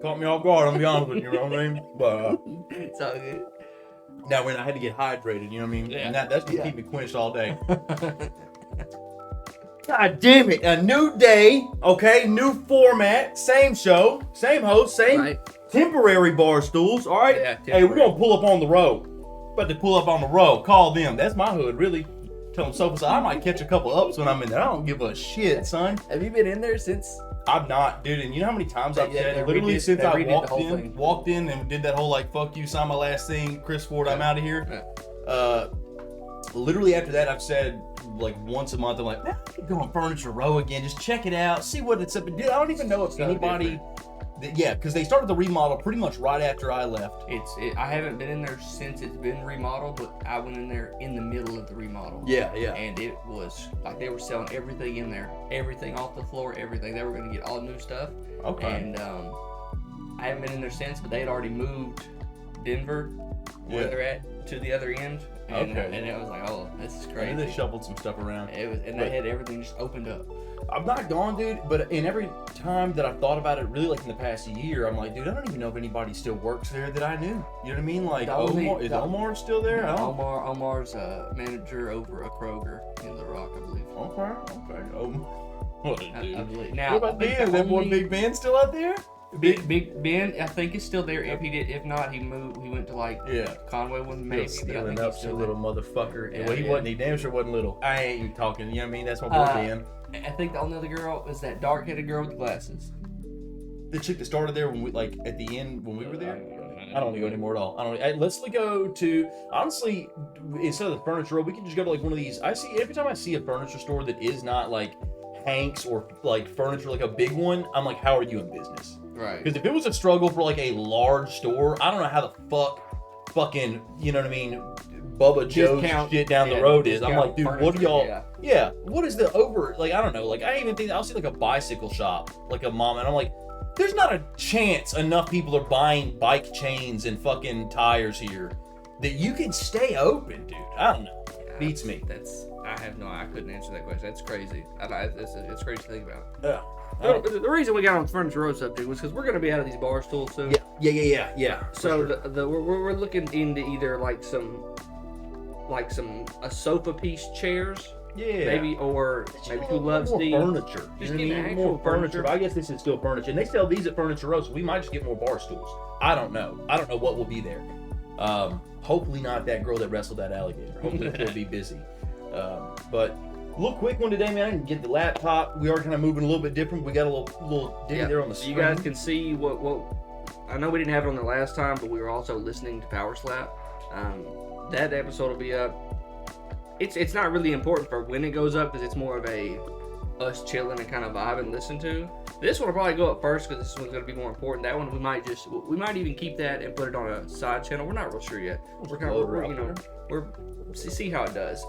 Caught me off guard, I'm gonna be honest with you, you know what I mean? But It's all good. now when I had to get hydrated, you know what I mean? Yeah. And that's gonna keep me quenched all day. God damn it, a new day, okay, new format, same show, same host, same temporary bar stools, all right? Yeah, hey, we're gonna pull up on the road. About to pull up on the road, call them. That's my hood, really. Tell them so. I might catch a couple ups when I'm in there. I don't give a shit, son. Have you been in there since? I'm not, dude. And you know how many times I've said, literally since I walked in and did that whole like, fuck you, sign my last thing, Chris Ford, I'm out of here. Yeah. Literally after that, I've said like once a month, I'm like, go on Furniture Row again, just check it out, see what it's up to. Dude, I don't even know if anybody. Yeah, because they started the remodel pretty much right after I left. I haven't been in there since it's been remodeled, but I went in there in the middle of the remodel. Yeah. And it was like they were selling everything in there, everything off the floor, everything. They were going to get all new stuff. Okay. And I haven't been in there since, but they had already moved Denver, where they're at, to the other end. And, and it was like, oh, this is crazy. And they shuffled some stuff around. They had everything just opened up. I'm not gone, dude, but in every time that I thought about it, really like in the past year, I'm like, dude, I don't even know if anybody still works there that I knew. You know what I mean? Like, Omar still there? Omar's a manager over a Kroger in The Rock, I believe. Okay. What a dude. I believe. Now, what about Ben? Is that boy Big Ben still out there? Big Ben, I think is still there. If not, he moved. He went to like Conway one maybe. Stealing up to little motherfucker. Yeah, well, he damn sure wasn't little. I ain't even talking. You know what I mean? That's my boy Ben. I think the only other girl is that dark-headed girl with the glasses. The chick that started there when we at the end when we were there. I don't go anymore at all. Let's go to, honestly, instead of the Furniture Row, we can just go to like one of these. Every time I see a furniture store that is not like Hanks or like furniture, like a big one, I'm like, how are you in business? Right. Because if it was a struggle for like a large store, I don't know how the fucking, you know what I mean, Bubba Joe's shit down the road is. I'm like, dude, what are y'all? Yeah. What is the like, I don't know. Like, I even think I'll see like a bicycle shop, like a mom, and I'm like, there's not a chance enough people are buying bike chains and fucking tires here that you can stay open, dude. I don't know. Beats me. I couldn't answer that question. That's crazy. It's crazy to think about. Yeah. The reason we got on the Furniture Row subject was because we're going to be out of these bar stools soon. Yeah. So we're looking into either like a sofa piece chairs. Yeah. Maybe who loves the furniture. Just get actual more furniture. But I guess this is still furniture, and they sell these at Furniture Row, so we might just get more bar stools. I don't know what will be there. Hopefully not that girl that wrestled that alligator. Hopefully she'll be busy. But a little quick one today, man. I can get the laptop. We are kind of moving a little bit different. We got a little ditty there on the screen. You guys can see what I know we didn't have it on the last time, but we were also listening to Power Slap. That episode will be up. It's not really important for when it goes up because it's more of a us chilling and kind of vibe and listen to. This one will probably go up first because this one's going to be more important. That one we might even keep that and put it on a side channel. We're not real sure yet. We're see how it does.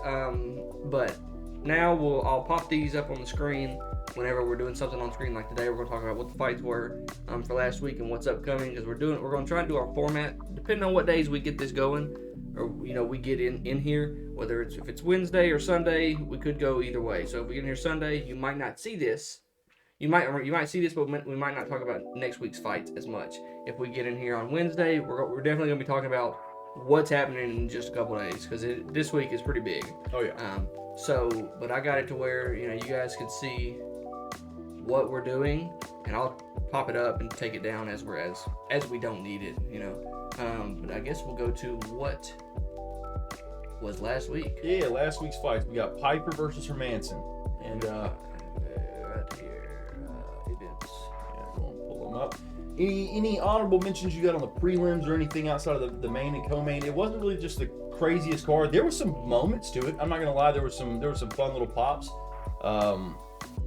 But now I'll pop these up on the screen whenever we're doing something on screen. Like today, we're going to talk about what the fights were for last week and what's upcoming because we're going to try and do our format depending on what days we get this going. Or we get in here, whether if it's Wednesday or Sunday, we could go either way. So if we get in here Sunday, you might not see this. You might see this, but we might not talk about next week's fights as much. If we get in here on Wednesday, we're definitely gonna be talking about what's happening in just a couple of days because this week is pretty big. Oh yeah. But I got it to where you guys can see what we're doing, and I'll pop it up and take it down as we don't need it. But I guess we'll go to what was last week. Yeah, last week's fights. We got Pyfer versus Hermanson. And right here, events. Yeah, we'll pull them up. Any honorable mentions you got on the prelims or anything outside of the main and co-main? It wasn't really just the craziest card. There were some moments to it. I'm not gonna lie. There were some fun little pops.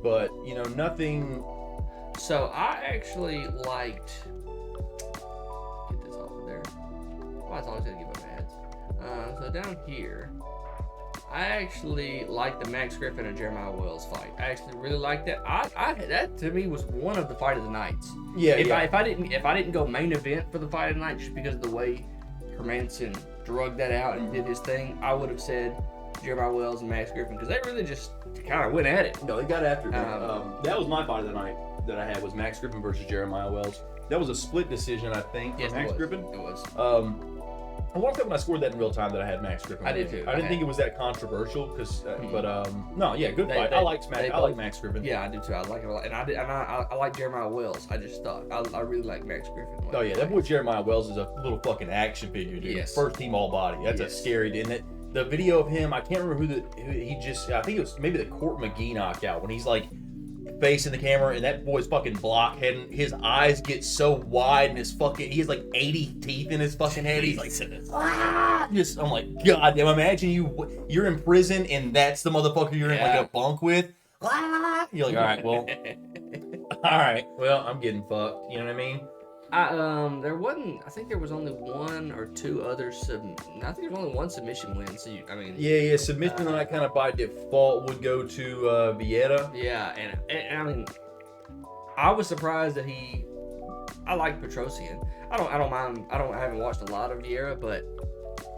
But nothing. So I actually liked. I was always gonna give up ads. So down here, I actually liked the Max Griffin and Jeremiah Wells fight. I actually really liked that. That to me was one of the fight of the nights. Yeah. If I didn't go main event for the fight of the night just because of the way Hermanson drugged that out and did his thing, I would have said Jeremiah Wells and Max Griffin because they really just kind of went at it. No, they got after it. That was my fight of the night. that I had was Max Griffin versus Jeremiah Wells. That was a split decision, I think, for Max Griffin. It was. I want to say when I scored that in real time that I had Max Griffin. I did too. I didn't think it was that controversial, but no, yeah, good fight. I like Max Griffin. Yeah, I do too. I like it a lot, and I like Jeremiah Wells. I just thought I really like Max Griffin. Oh yeah, that boy Jeremiah Wells is a little fucking action figure, dude. Yes. First team all body. That's a scary. And the video of him, I can't remember I think it was maybe the Court McGee knockout when he's like facing the camera and that boy's fucking blockheading. His eyes get so wide and he has like 80 teeth in his fucking head. He's like, I'm like, God damn, imagine you're in prison and that's the motherfucker you're in like a bunk with. You're like, all right, well, I'm getting fucked. You know what I mean? I think there was only one or two other I think there was only one submission win. So yeah, submission I kind of by default would go to Vieira. Yeah, and I mean, I was surprised that I like Petrosian. I haven't watched a lot of Vieira, but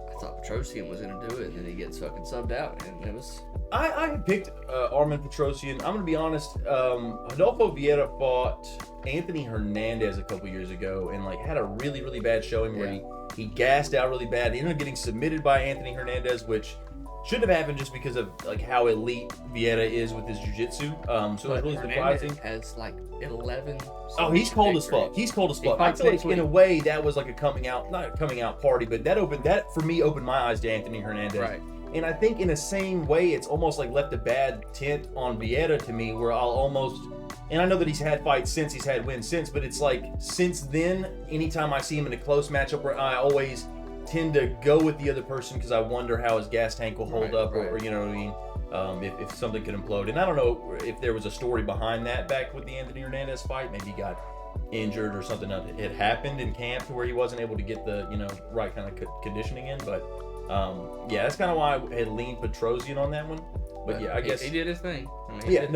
I thought Petrosian was gonna do it, and then he gets fucking subbed out, and it was. I picked Arman Petrosian. I'm gonna be honest. Adolfo Vieira fought Anthony Hernandez a couple years ago and like had a really, really bad showing where he gassed out really bad. He ended up getting submitted by Anthony Hernandez, which shouldn't have happened just because of like how elite Vieira is with his jiu-jitsu. So it was really surprising. Has like 11. Oh, he's cold as fuck. He's cold as fuck. I feel like in a way that was like not a coming out party, but that for me opened my eyes to Anthony Hernandez. Right. And I think in the same way, it's almost like left a bad tint on Vieira to me, where I'll almost, and I know that he's had fights since, he's had wins since, but it's like since then, anytime I see him in a close matchup, where I always tend to go with the other person because I wonder how his gas tank will hold up, or you know what I mean, if something could implode. And I don't know if there was a story behind that back with the Anthony Hernandez fight. Maybe he got injured or something had happened in camp to where he wasn't able to get the right kind of conditioning in, but. Yeah, that's kind of why I had leaned Petrosian on that one. But yeah, I guess he did his thing. He said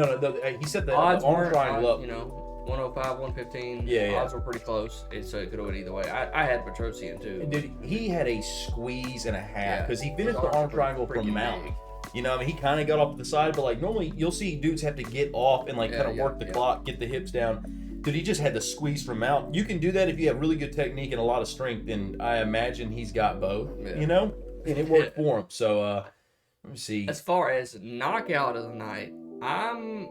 the odds arm triangle up. 105, 115. Yeah. Odds were pretty close, so it could have went either way. I had Petrosian too. Dude, he had a squeeze and a half because he finished the arm triangle from mount. You know, I mean, he kind of got off to the side, but like normally you'll see dudes have to get off and like kind of work the clock, get the hips down. Dude, he just had the squeeze from mount. You can do that if you have really good technique and a lot of strength, and I imagine he's got both. Yeah. And it worked for him. So let me see. As far as knockout of the night, I'm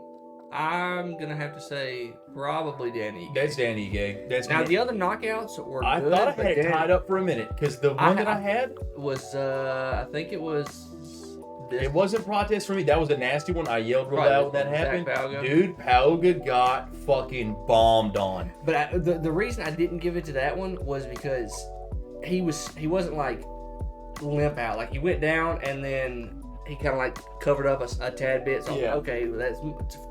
gonna have to say probably Danny Ige. That's Danny Ige. Now the other knockouts were I good. thought I had it tied up for a minute because the one that I had was I think it was. It wasn't protest for me. That was a nasty one. I yelled real loud when that happened. Dude, Pauga got fucking bombed on. But the reason I didn't give it to that one was because he wasn't like limp out. Like he went down and then he kind of like covered up a tad bit. So okay, that's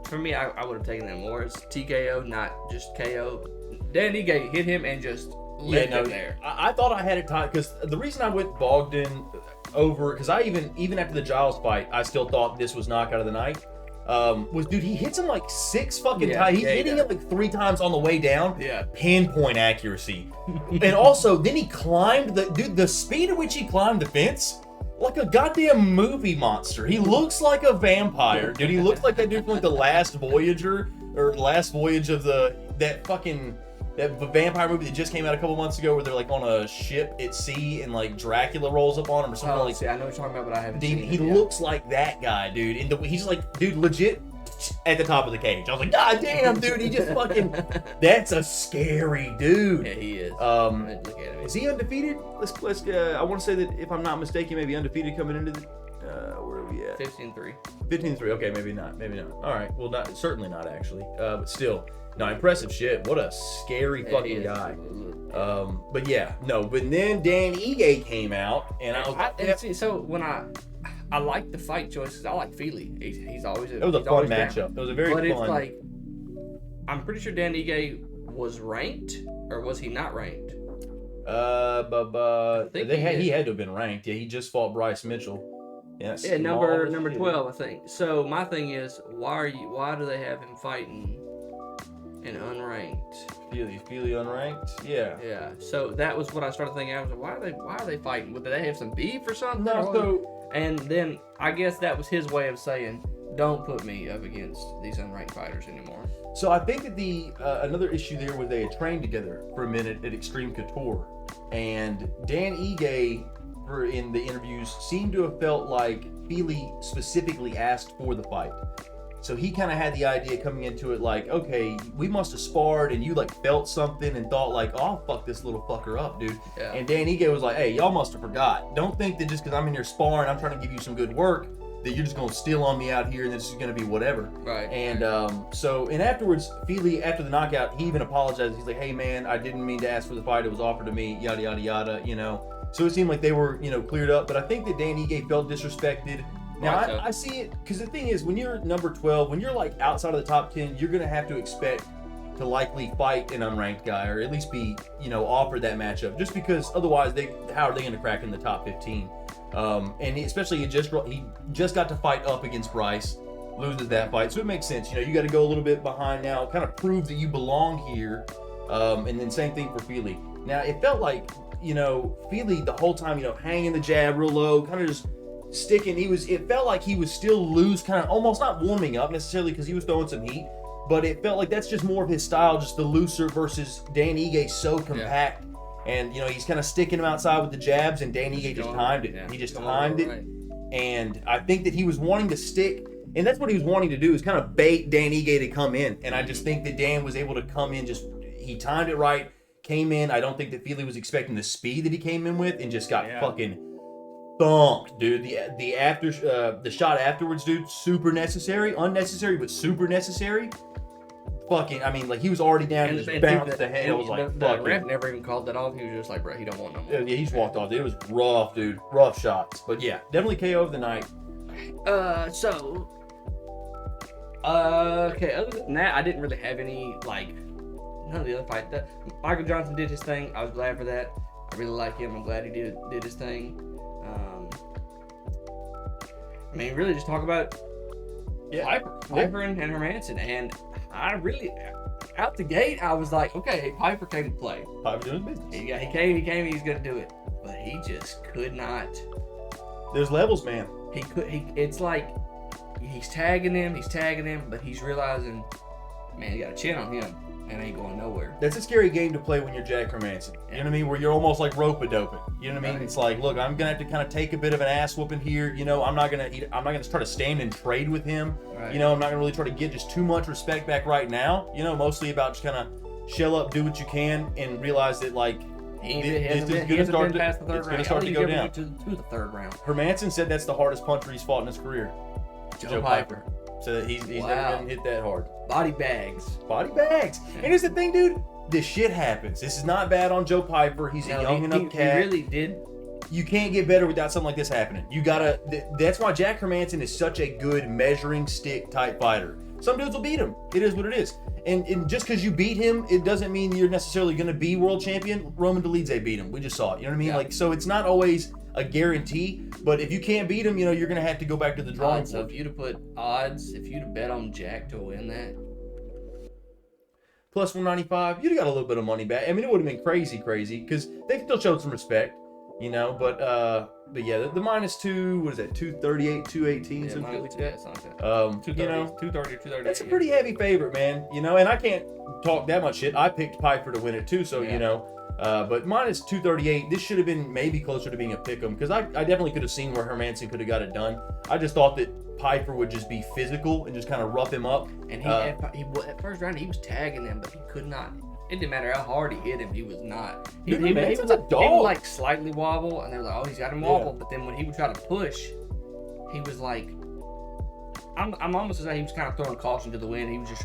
for me. I would have taken that more as TKO, not just KO. Danny Ige hit him and just left him there. I thought I had it tied because the reason I went Bogdan over, because I even after the Giles fight, I still thought this was knockout of the night. Was dude, he hits him like 6 fucking times. He's hitting him like 3 times on the way down. Yeah. Pinpoint accuracy. And also, then he climbed the speed at which he climbed the fence, like a goddamn movie monster. He looks like a vampire, dude. He looks like that dude from like the Last Voyager or Last Voyage of that vampire movie that just came out a couple months ago where they're like on a ship at sea and like Dracula rolls up on him or something like that. I know what you're talking about, but I haven't seen it. He looks like that guy, dude. And he's like, dude, legit at the top of the cage. I was like, God damn, dude, he just fucking, that's a scary dude. Yeah, he is. Look at him. Is he undefeated? Let's I want to say that if I'm not mistaken, maybe undefeated coming into the, where are we at? 15-3. 15-3, okay, maybe not. All right, well, certainly not actually, but still. No, impressive shit. What a scary fucking guy. But then Dan Ige came out, and I was so when I like the fight choices. I like Feely. He's always it was a fun matchup. It was a very fun. But it's like I'm pretty sure Dan Ige was ranked, or was he not ranked? He had to have been ranked. Yeah, he just fought Bryce Mitchell. Yeah, number 12, I think. So my thing is, why do they have him fighting and unranked? Feely unranked? Yeah. So that was what I started thinking. I was like, why are they fighting? Would they have some beef or something? No. And then I guess that was his way of saying don't put me up against these unranked fighters anymore. So I think that the another issue there was they had trained together for a minute at Extreme Couture, and Dan Ige, in the interviews, seemed to have felt like Fili specifically asked for the fight. So he kind of had the idea coming into it like, okay, we must have sparred and you like felt something and thought like, oh, I'll fuck this little fucker up, dude. Yeah. And Dan Ige was like, hey, y'all must have forgot. Don't think that just because I'm in here sparring, I'm trying to give you some good work, that you're just going to steal on me out here and this is going to be whatever. Right. And and afterwards, Fili, after the knockout, he even apologized. He's like, hey, man, I didn't mean to ask for the fight. It was offered to me, yada, yada, yada, you know. So it seemed like they were, you know, cleared up. But I think that Dan Ige felt disrespected. Now, I see it, because the thing is, when you're number 12, when you're like outside of the top 10, you're going to have to expect to likely fight an unranked guy, or at least be, you know, offered that matchup, just because otherwise, how are they going to crack in the top 15? And especially he just got to fight up against Bryce, loses that fight, so it makes sense. You know, you got to go a little bit behind now, kind of prove that you belong here, and then same thing for Fili. Now, it felt like, you know, Fili the whole time, you know, hanging the jab real low, kind of just sticking. It felt like he was still loose, kind of almost not warming up necessarily because he was throwing some heat, but it felt like that's just more of his style, just the looser versus Dan Ige, so compact. Yeah. And, you know, he's kind of sticking him outside with the jabs, and Dan Ige just timed it. Yeah. He just timed it. Right. And I think that he was wanting to stick, and that's what he was wanting to do, is kind of bait Dan Ige to come in. And I just think that Dan was able to come in, he timed it right, came in. I don't think that Fili was expecting the speed that he came in with, and just got fucking thumped, dude. The shot afterwards, dude, super necessary. Unnecessary, but super necessary. Fucking, I mean, like, he was already down and just bounced the head. It was like, the ref never even called that off. He was just like, bro, he don't want no more. Yeah, he just walked off. It was rough, dude. Rough shots. But yeah, definitely KO of the night. Okay, other than that, I didn't really have any, like, none of the other fights. Michael Johnson did his thing. I was glad for that. I really like him. I'm glad he did his thing. I mean, really just talk about Pyfer and Hermanson. And I really, out the gate, I was like, okay, Pyfer came to play. Pyfer doing business. He came, he's going to do it. But he just could not. There's levels, man. It's like he's tagging him, but he's realizing, man, he got a chin on him. And ain't going nowhere. That's a scary game to play when you're Jack Hermanson. You know what I mean? Where you're almost like rope-a-doping. You know what I mean? Right. It's like, look, I'm gonna have to kind of take a bit of an ass whooping here. You know, I'm not gonna try to stand and trade with him. Right. You know, I'm not gonna really try to get just too much respect back right now. You know, mostly about just kind of shell up, do what you can, and realize that like it's gonna start to go down to the third round. Hermanson said that's the hardest puncher he's fought in his career. Joe Pyfer. So he's never been hit that hard. Body bags. And here's the thing, dude. This shit happens. This is not bad on Joe Pyfer. He's a young enough cat. He really did. You can't get better without something like this happening. You gotta. That's why Jack Hermanson is such a good measuring stick type fighter. Some dudes will beat him. It is what it is. And just because you beat him, it doesn't mean you're necessarily going to be world champion. Roman Dolidze beat him. We just saw it. You know what I mean? Yeah. Like, so it's not always a guarantee. But if you can't beat him, you know, you're going to have to go back to the drawing board. So if you'd have bet on Jack to win that, plus 195, you'd have got a little bit of money back. I mean, it would have been crazy because they still showed some respect, you know. But yeah, the -2, what is that? 238, 218, yeah, something like that. 230, you know, 230. That's a pretty heavy favorite, man. You know, and I can't talk that much shit. I picked Pyfer to win it too, so you know. But -238, this should have been maybe closer to being a pick'em, because I definitely could have seen where Hermanson could have got it done. I just thought that Pyfer would just be physical and just kind of rough him up. And at first round he was tagging him, but he could not. It didn't matter how hard he hit him, he was not. He was a dog. He would like slightly wobble, and they were like, "Oh, he's got him wobble." But then when he would try to push, he was like, I'm almost as if he was kind of throwing caution to the wind. He was just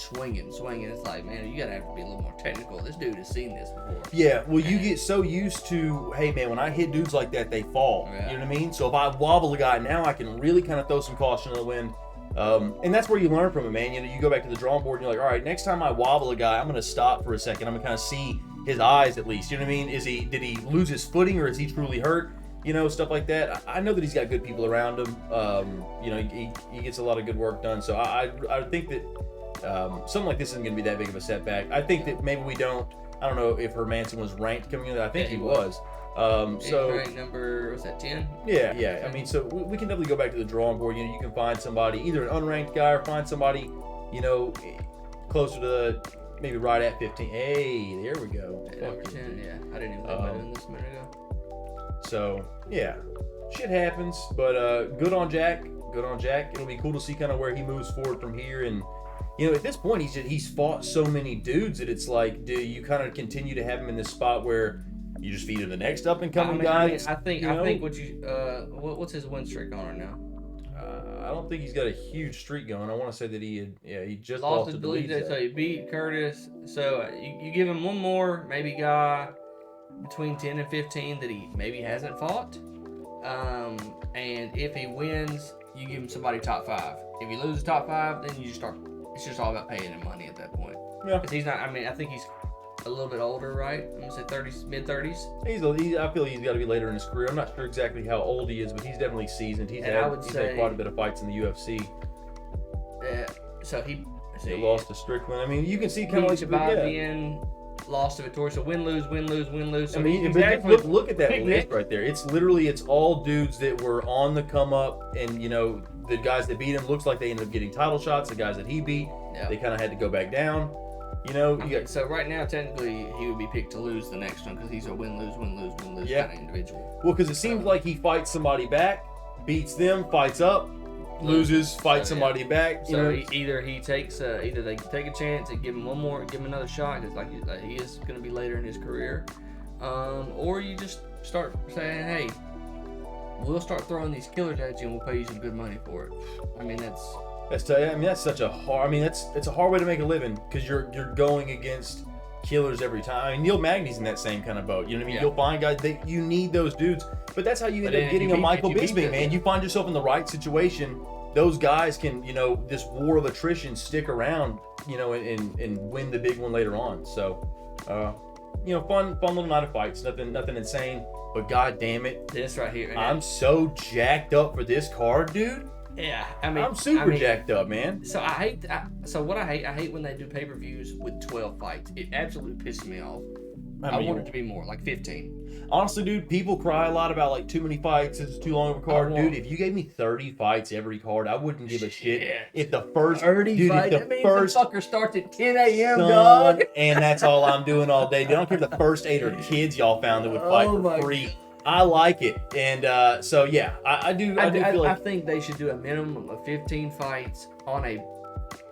swinging. It's like, man, you gotta have to be a little more technical. This dude has seen this before. Yeah, well, you get so used to, hey man, when I hit dudes like that, they fall. Yeah. You know what I mean? So if I wobble a guy now, I can really kind of throw some caution to the wind. And that's where you learn from it, man. You know, you go back to the drawing board and you're like, all right, next time I wobble a guy, I'm gonna stop for a second. I'm gonna kind of see his eyes at least. You know what I mean? Did he lose his footing, or is he truly hurt? You know, stuff like that. I know that he's got good people around him. You know, he gets a lot of good work done. So I think that something like this isn't going to be that big of a setback. I think that maybe I don't know if Hermanson was ranked coming in. I think he was. So rank number, what's that, 10? Yeah, yeah. I mean, so we can definitely go back to the drawing board. You know, you can find somebody, either an unranked guy or find somebody, you know, closer to maybe right at 15. Hey, there we go. Number 10, yeah. I didn't even think about doing this a minute ago. So, yeah. Shit happens, but good on Jack. Good on Jack. It'll be cool to see kind of where he moves forward from here. And, you know, at this point, he's fought so many dudes that it's like, do you kind of continue to have him in this spot where you just feed him the next up and coming guys? I think what's his win streak on right now? I don't think he's got a huge streak going. I want to say that he just lost to Delete. So he beat Curtis. So you give him one more, maybe guy between 10 and 15 that he maybe hasn't fought. And if he wins, you give him somebody top 5. If you lose the top 5, then you just start. It's just all about paying him money at that point. Yeah. Because he's not. I mean, I think he's a little bit older, right? I'm gonna say 30s, mid-30s. I feel he's got to be later in his career. I'm not sure exactly how old he is, but he's definitely seasoned. He's had quite a bit of fights in the UFC. So he lost to Strickland. I mean, you can see kind of like being lost to Vittori. So win, lose, win, lose, win, lose. So I mean, look at that list right there. It's all dudes that were on the come up, and you know the guys that beat him looks like they ended up getting title shots. The guys that he beat, they kind of had to go back down. You know, so right now, technically, he would be picked to lose the next one because he's a win, lose, win, lose, win, lose kind of individual. Well, because it seems like he fights somebody back, beats them, fights up, loses, fights somebody back. So either he takes, either they take a chance and give him one more, give him another shot because like he is going to be later in his career, or you just start saying, hey, we'll start throwing these killers at you and we'll pay you some good money for it. I mean, that's such a hard. I mean, it's a hard way to make a living because you're going against killers every time. I mean, Neil Magny's in that same kind of boat. You know what I mean? Yeah. You'll find guys you need those dudes, but that's how you end up getting a Michael Bisping, man. You find yourself in the right situation. Those guys can, you know, this war of attrition stick around, you know, and win the big one later on. So, you know, fun little night of fights. Nothing insane, but god damn it, this right here. I'm so jacked up for this card, dude. Yeah, I mean, I'm super jacked up, man. So I hate when they do pay-per-views with 12 fights. It absolutely pisses me off. I want it to be more, like 15. Honestly, dude, people cry a lot about like too many fights. It's too long of a card, dude. If you gave me 30 fights every card, I wouldn't give a shit. If the first 30 fights, that means the fucker starts at 10 a.m. dog, and that's all I'm doing all day. Dude, I don't care if the first 8 are kids y'all found that would fight for free. I like it, and so yeah, I do feel like I think they should do a minimum of 15 fights on a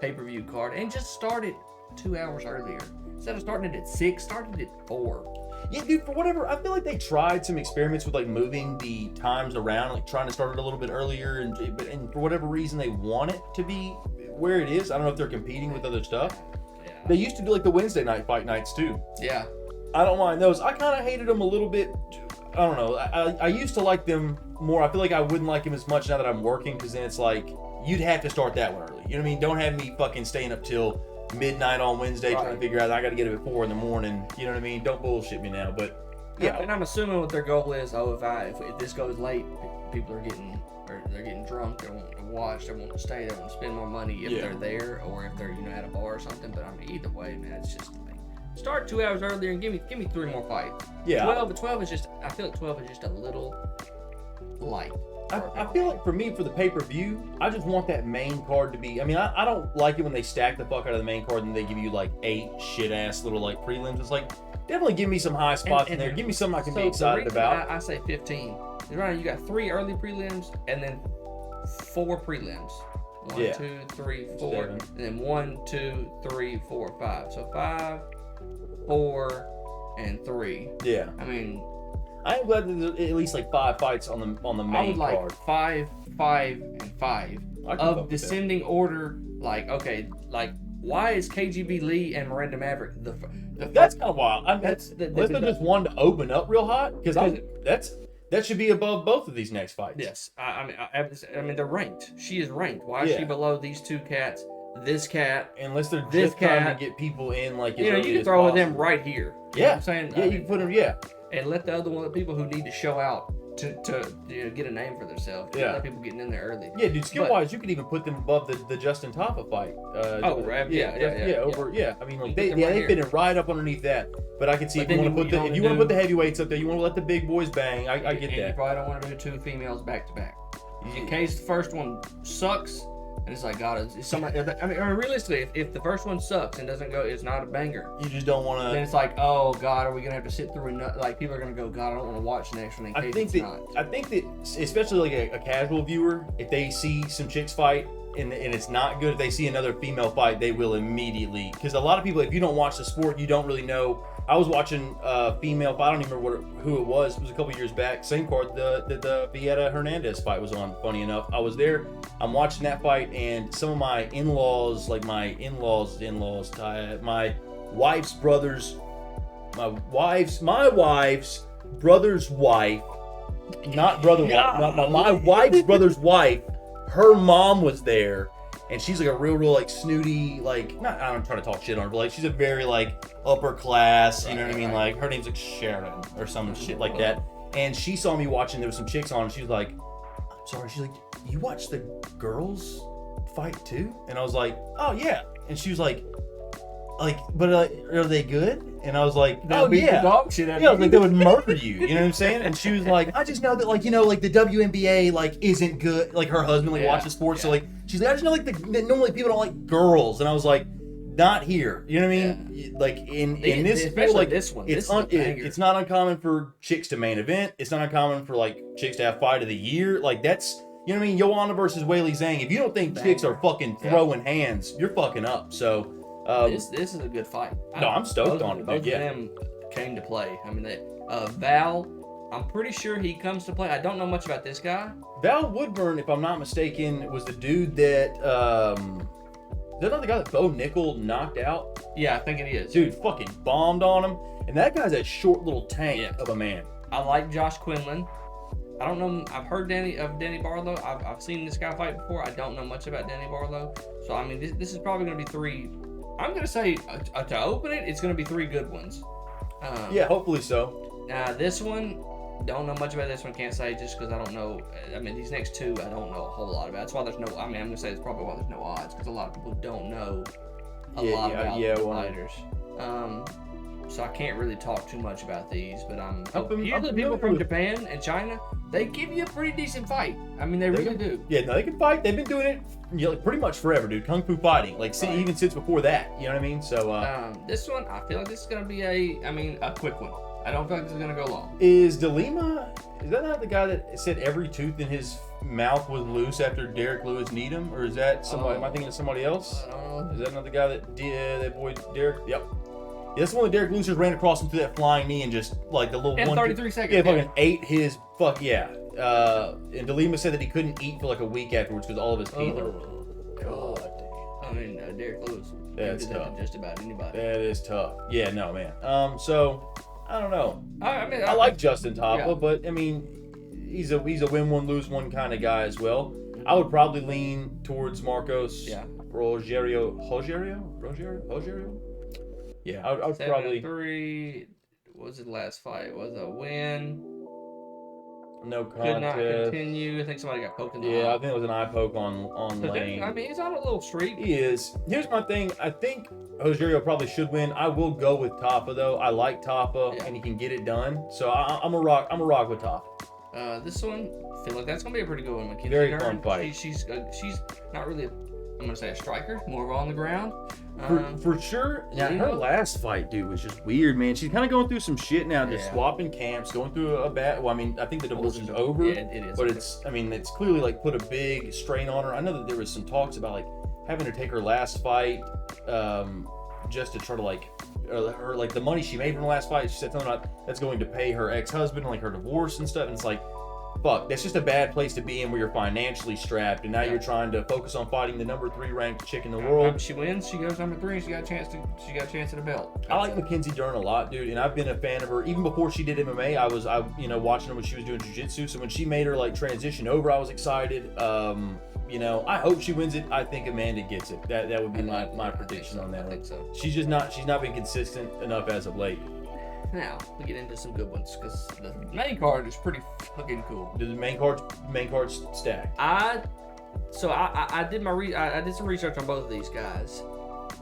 pay-per-view card, and just start it 2 hours earlier instead of starting it at 6. Start it at 4. Yeah, dude. For whatever, I feel like they tried some experiments with like moving the times around, like trying to start it a little bit earlier, and for whatever reason they want it to be where it is. I don't know if they're competing with other stuff. Yeah. They used to do like the Wednesday night fight nights too. Yeah. I don't mind those. I kind of hated them a little bit. I don't know. I used to like them more. I feel like I wouldn't like them as much now that I'm working, because then it's like you'd have to start that one early. You know what I mean? Don't have me fucking staying up till midnight on Wednesday trying to figure out I got to get up at 4 a.m. You know what I mean? Don't bullshit me now. But yeah, and I'm assuming what their goal is. If this goes late, people are getting drunk. They won't watch. They won't stay. They won't spend more money if they're there, or if they're at a bar or something. But I mean, either way, man, it's just. Start 2 hours earlier and give me 3 more fights. Yeah. 12 is just. I feel like 12 is just a little light. I feel like for me, for the pay-per-view, I just want that main card to be. I mean, I don't like it when they stack the fuck out of the main card and they give you like 8 shit-ass little like prelims. It's like, definitely give me some high spots in there. Give me something I can be excited about. I say 15. Right now, you got 3 early prelims and then 4 prelims. 1, 2, 3, 4, 7. And then 1, 2, 3, 4, 5. So 5, 4, and 3. Yeah. I mean, I am glad that there's at least like 5 fights on the main card. I would like 5, 5, and 5 of descending order. Like, okay, like why is KGB Lee and Miranda Maverick the that's kind of wild. Unless they just wanted to open up real hot, because that should be above both of these next fights. Yes, I mean they're ranked. She is ranked. Why is she below these 2 cats? This cat, unless they're just trying to get people in, like you can throw them right here. You know what I'm saying? Yeah, you can put them. And let the other people who need to show out to get a name for themselves. Yeah. A lot of people getting in there early. Yeah, dude. Skill wise, you could even put them above the Justin Tapa fight. Over. Yeah. I mean, like, they've been right up underneath that. But I can see if you want to put the heavyweights up there, you want to let the big boys bang. I get that. You probably don't want to do 2 females back to back. In case the first one sucks, and it's like, God, it's somebody. I mean, realistically, if the first one sucks and doesn't go, it's not a banger. You just don't want to. Then it's like, oh God, are we gonna have to sit through and like people are gonna go, God, I don't want to watch the next one. I think that especially like a casual viewer, if they see some chicks fight and it's not good, if they see another female fight, they will immediately. Because a lot of people, if you don't watch the sport, you don't really know. I was watching female fight. I don't even remember who it was. It was a couple years back. Same card the Vieta Hernandez fight was on. Funny enough, I was there. I'm watching that fight, and some of my in-laws, like my wife's brother's brother's wife, not brother wife, my wife's brother's wife. Her mom was there. And she's like a real like snooty, like, I don't try to talk shit on her, but like she's a very like upper class, you know what I mean? Like her name's like Sharon or some shit like that. And she saw me watching, there was some chicks on, and she was like, I'm sorry, she's like, you watch the girls fight too? And I was like, oh yeah. And she was like, but are they good? And I was like, oh yeah. Dog shit I was like, they would murder you. You know what I'm saying? And she was like, I just know that like, like the WNBA like isn't good. Like her husband like watches sports, so like she's like, I just know like that normally people don't like girls. And I was like, not here. You know what I mean? Yeah. Like in this, especially like this one, it's not uncommon for chicks to main event. It's not uncommon for like chicks to have fight of the year. Like that's, you know what I mean? Joanna versus Weili Zhang. If you don't think chicks are fucking throwing hands, you're fucking up. So. This is a good fight. I'm stoked on it. Both of them came to play. I mean, Val, I'm pretty sure he comes to play. I don't know much about this guy. Val Woodburn, if I'm not mistaken, was the dude that is that not the guy that Bo Nickel knocked out? Yeah, I think it is. Dude, fucking bombed on him, and that guy's a short little tank of a man. I like Josh Quinlan. I don't know. I've heard Danny Barlow. I've seen this guy fight before. I don't know much about Danny Barlow. So I mean, this is probably going to be 3. I'm going to say, to open it, it's going to be 3 good ones. Yeah, hopefully so. Now, this one, don't know much about this one. Can't say just because I don't know. I mean, these next 2, I don't know a whole lot about. That's why there's no, I'm going to say it's probably why there's no odds, because a lot of people don't know a lot about the fighters. So I can't really talk too much about these, but usually people from Japan and China, they give you a pretty decent fight. I mean, they really do. Yeah, no, they can fight. They've been doing it like pretty much forever, dude. Kung Fu fighting, like even since before that. You know what I mean? So this one, I feel like this is gonna be a quick one. I don't feel like this is gonna go long. Is DeLima? Is that not the guy that said every tooth in his mouth was loose after Derek Lewis kneed him, or is that somebody? Am I thinking of somebody else? I don't know. Is that not the guy that boy Derek? Yep. Yeah, that's the one that Derek Lewis just ran across him through that flying knee and just like the little in 33 seconds. Yeah, fucking ate his fuck yeah. And DeLima said that he couldn't eat for like a week afterwards because all of his teeth are. God damn. I mean, Derek Lewis. That's tough. That to just about anybody. That is tough. Yeah, no man. So I don't know. I like Justin Tapa, but I mean, he's a win one lose one kind of guy as well. I would probably lean towards Marcos. Yeah. Rogerio. Yeah, I would probably. 3. What was his last fight? Was a win. No contest. Could not continue. I think somebody got poked in the eye. Yeah, I think it was an eye poke on Lane. I mean, he's on a little streak. He is. Here's my thing. I think Rogerio probably should win. I will go with Tapa though. I like Tapa, and he can get it done. So I'm a rock with Tapa. This one, I feel like that's gonna be a pretty good one. Mackenzie Very Dern, fun fight. She's not really. I'm gonna say a striker, more on the ground. For sure. Yeah, her last fight, dude, was just weird, man. She's kind of going through some shit now, just swapping camps, going through a bad. Well, I mean, I think the divorce is over. Yeah, it is. But it's clearly like put a big strain on her. I know that there was some talks about like having to take her last fight, just to try to like, her like the money she made from the last fight. She said something about that's going to pay her ex-husband, like her divorce and stuff. And it's like, fuck, that's just a bad place to be in where you're financially strapped and now you're trying to focus on fighting the number 3 ranked chick in the world. If she wins, she goes number 3. She got a chance at a belt. I like Mackenzie Dern a lot, dude, and I've been a fan of her even before she did MMA. I was watching her when she was doing jiu-jitsu. So when she made her like transition over, I was excited. I hope she wins it. I think Amanda gets it. That would be my prediction on that. I think so. She's not been consistent enough as of late. now we get into some good ones because the main card is pretty fucking cool. The main card's stacked. I did some research on both of these guys.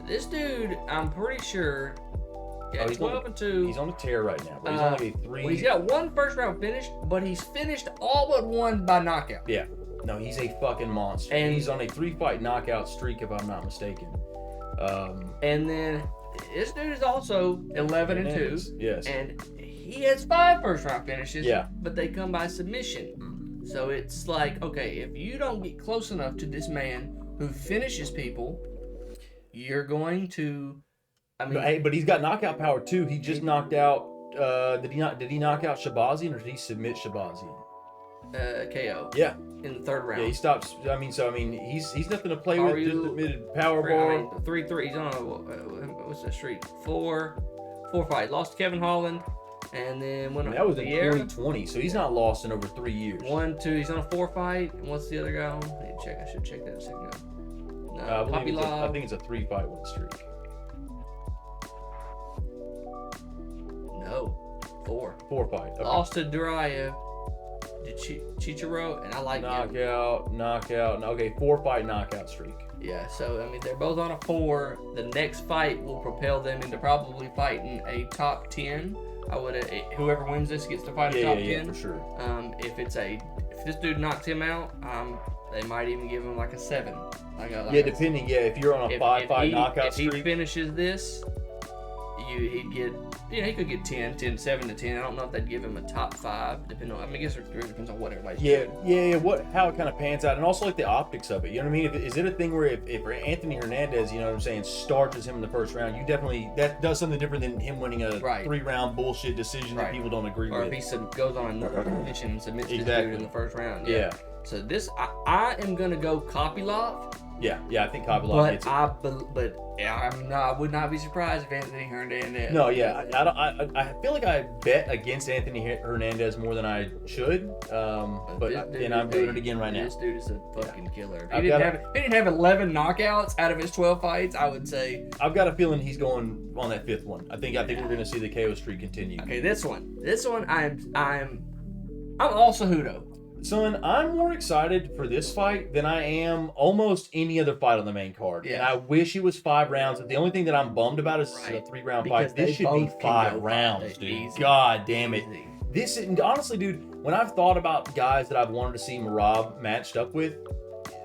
This dude, I'm pretty sure, got 12-2. He's on a tear right now, but he's only 3. Well, he's got one first round finish, but he's finished all but one by knockout. Yeah. No, he's a fucking monster. And he's on a 3-fight knockout streak, if I'm not mistaken. And then this dude is also 11-2. Yes. And he has 5 first round finishes. Yeah. But they come by submission. So it's like, okay, if you don't get close enough to this man who finishes people, you're going to. I mean, but he's got knockout power too. He just knocked out. Did he knock out Shabazian or did he submit Shabazian? KO. Yeah. In the 3rd round. Yeah, he stops. He's nothing to play with. Just admitted power bar. 3-3. He's on a what's that streak? 4 fight. Lost to Kevin Holland, and then went on. That was in 2020, so he's not lost in over 3 years. 1-2. He's on a 4 fight. And what's the other guy on? I need to check. I should check that a second ago. I think it's a 3-fight win streak. No, 4. 4 fight. Okay. Lost to Duraev, Chichiro, and I like knockout. Okay, 4-fight knockout streak. Yeah, so I mean they're both on a 4. The next fight will propel them into probably fighting a top 10. Whoever wins this gets to fight a top 10. Yeah, for sure. If this dude knocks him out, they might even give him like a 7. Depending. Yeah, if you're on a 5-fight knockout streak. If he finishes this, he'd get. He could get 10, 7 to 10. I don't know if they'd give him a top 5, depending on. I guess it depends on what everybody's doing. Yeah. How it kind of pans out, and also like the optics of it. You know what I mean? Is it a thing where if Anthony Hernandez, you know what I'm saying, starches him in the first round, that does something different than him winning a 3-round bullshit decision that people don't agree with. Or if he goes on another mission and submits this dude in the first round. Yeah. So this, I am gonna go Kopylov. Yeah, I think Kopylov gets it. I would not be surprised if Anthony Hernandez. No, yeah, I feel like I bet against Anthony Hernandez more than I should. Then I'm doing it again right now. This dude is a fucking killer. If he didn't have 11 knockouts out of his 12 fights, I would say. I've got a feeling he's going on that 5th one. I think we're gonna see the KO streak continue. Okay, this one, I'm all Cejudo. Son, I'm more excited for this fight than I am almost any other fight on the main card. Yeah. And I wish it was 5 rounds. The only thing that I'm bummed about is a 3-round fight. This should be 5 rounds, dude. Easy. God damn it. Easy. Honestly, dude, when I've thought about guys that I've wanted to see Merab matched up with,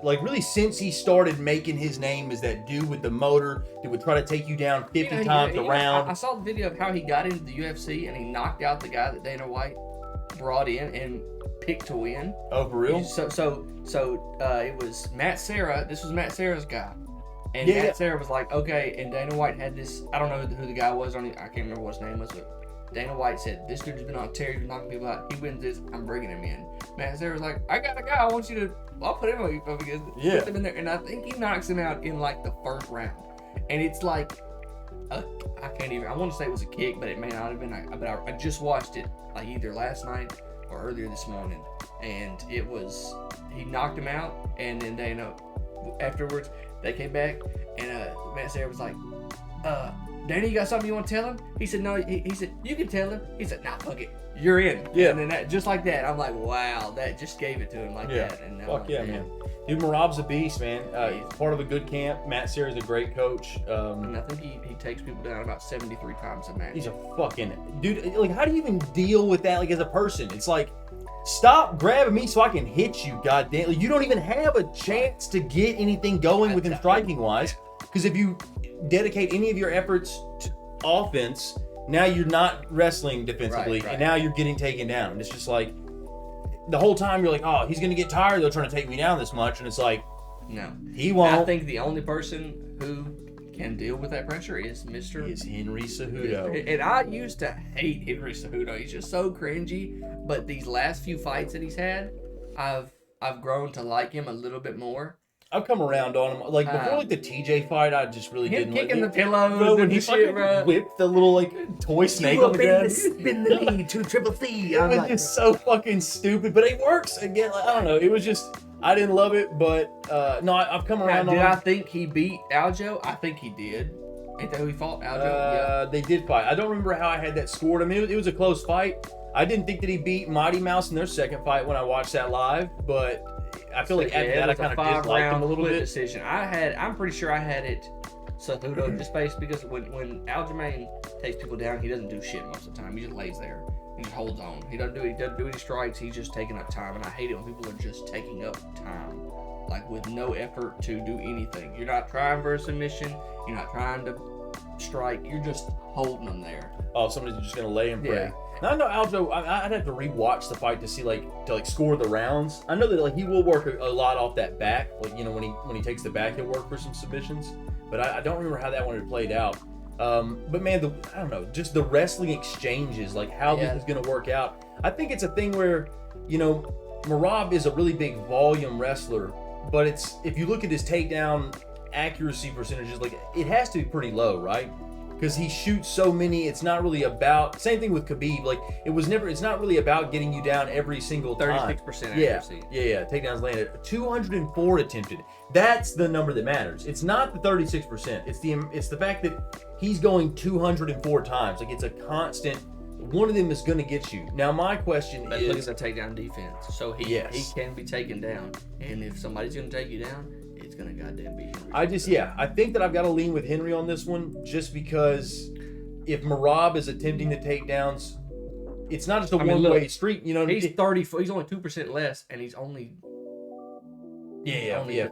like really since he started making his name as that dude with the motor that would try to take you down 50 times a round. I saw the video of how he got into the UFC and he knocked out the guy that Dana White brought in and picked to win. Oh, for real? So it was Matt Serra. This was Matt Serra's guy, and Matt Serra was like, okay. And Dana White had this. I don't know who the guy was. I can't remember what his name was, but Dana White said this dude's been on tear. He's knocking people out. He wins this. I'm bringing him in. Matt Serra was like, I got a guy. I want you to. I'll put him up against. Put him in there, and I think he knocks him out in like the 1st round. And it's like, I can't even. I want to say it was a kick, but it may not have been. But I just watched it like either last night or earlier this morning, and he knocked him out, and then Dana, afterwards, they came back, and Matt Serra was like, Dana, you got something you want to tell him? He said, no, he said, you can tell him. He said, nah, fuck it, you're in. Yeah. And then just like that, I'm like, wow, that just gave it to him like that. And fuck yeah, man. Dude, Merab's a beast, man. He's part of a good camp. Matt Serra's a great coach. And I think he takes people down about 73 times a match. He's a fucking dude. Like, how do you even deal with that? Like, as a person, it's like, stop grabbing me so I can hit you. Goddamn, like, you don't even have a chance to get anything going with him striking wise. Because if you dedicate any of your efforts to offense, now you're not wrestling defensively, and now you're getting taken down. And it's just like, the whole time you're like, oh, he's going to get tired. They're trying to take me down this much. And it's like, no, he won't. I think the only person who can deal with that pressure is Henry Cejudo. And I used to hate Henry Cejudo. He's just so cringy. But these last few fights that he's had, I've grown to like him a little bit more. I've come around on him. Like, before like the TJ fight, I just really didn't like kicking the pillows when he fucking whipped the little like toy snake on the ground. Spin the knee to triple C. It was just so fucking stupid, but it works again. Like, I don't know. It was just, I didn't love it, but no, I've come around on him. Did I think he beat Aljo? I think he did. Ain't that who he fought? Aljo? They did fight. I don't remember how I had that scored. I mean, it was a close fight. I didn't think that he beat Mighty Mouse in their second fight when I watched that live, but I feel like after that I kind of disliked him a little bit. Decision. I'm pretty sure I had it Cejudo just based because when Aljamain takes people down, he doesn't do shit most of the time. He just lays there and just holds on. He doesn't do any strikes. He's just taking up time, and I hate it when people are just taking up time, like with no effort to do anything. You're not trying for a submission. You're not trying to strike. You're just holding them there. Oh, somebody's just gonna lay and pray. Now I know Aljo. I'd have to rewatch the fight to see to score the rounds. I know that he will work a lot off that back. Like when he takes the back, he'll work for some submissions. But I don't remember how that one had played out. But man, I don't know, just the wrestling exchanges, like how this is gonna work out. I think it's a thing where Merab is a really big volume wrestler, but if you look at his takedown accuracy percentages, like it has to be pretty low, right? Because he shoots so many, it's not really about. Same thing with Khabib. Like it's not really about getting you down every single time. 36% accuracy. Yeah. Takedowns landed 204 attempted. That's the number that matters. It's not the 36%. It's the fact that he's going 204 times. Like it's a constant. One of them is going to get you. Now my question is, look at the takedown defense. So he can be taken down, and if somebody's going to take you down, it's gonna goddamn be Henry. I think that I've got to lean with Henry on this one, just because if Merab is attempting the takedowns, it's not just a one-way street. He's 30. He's only 2% less, and he's only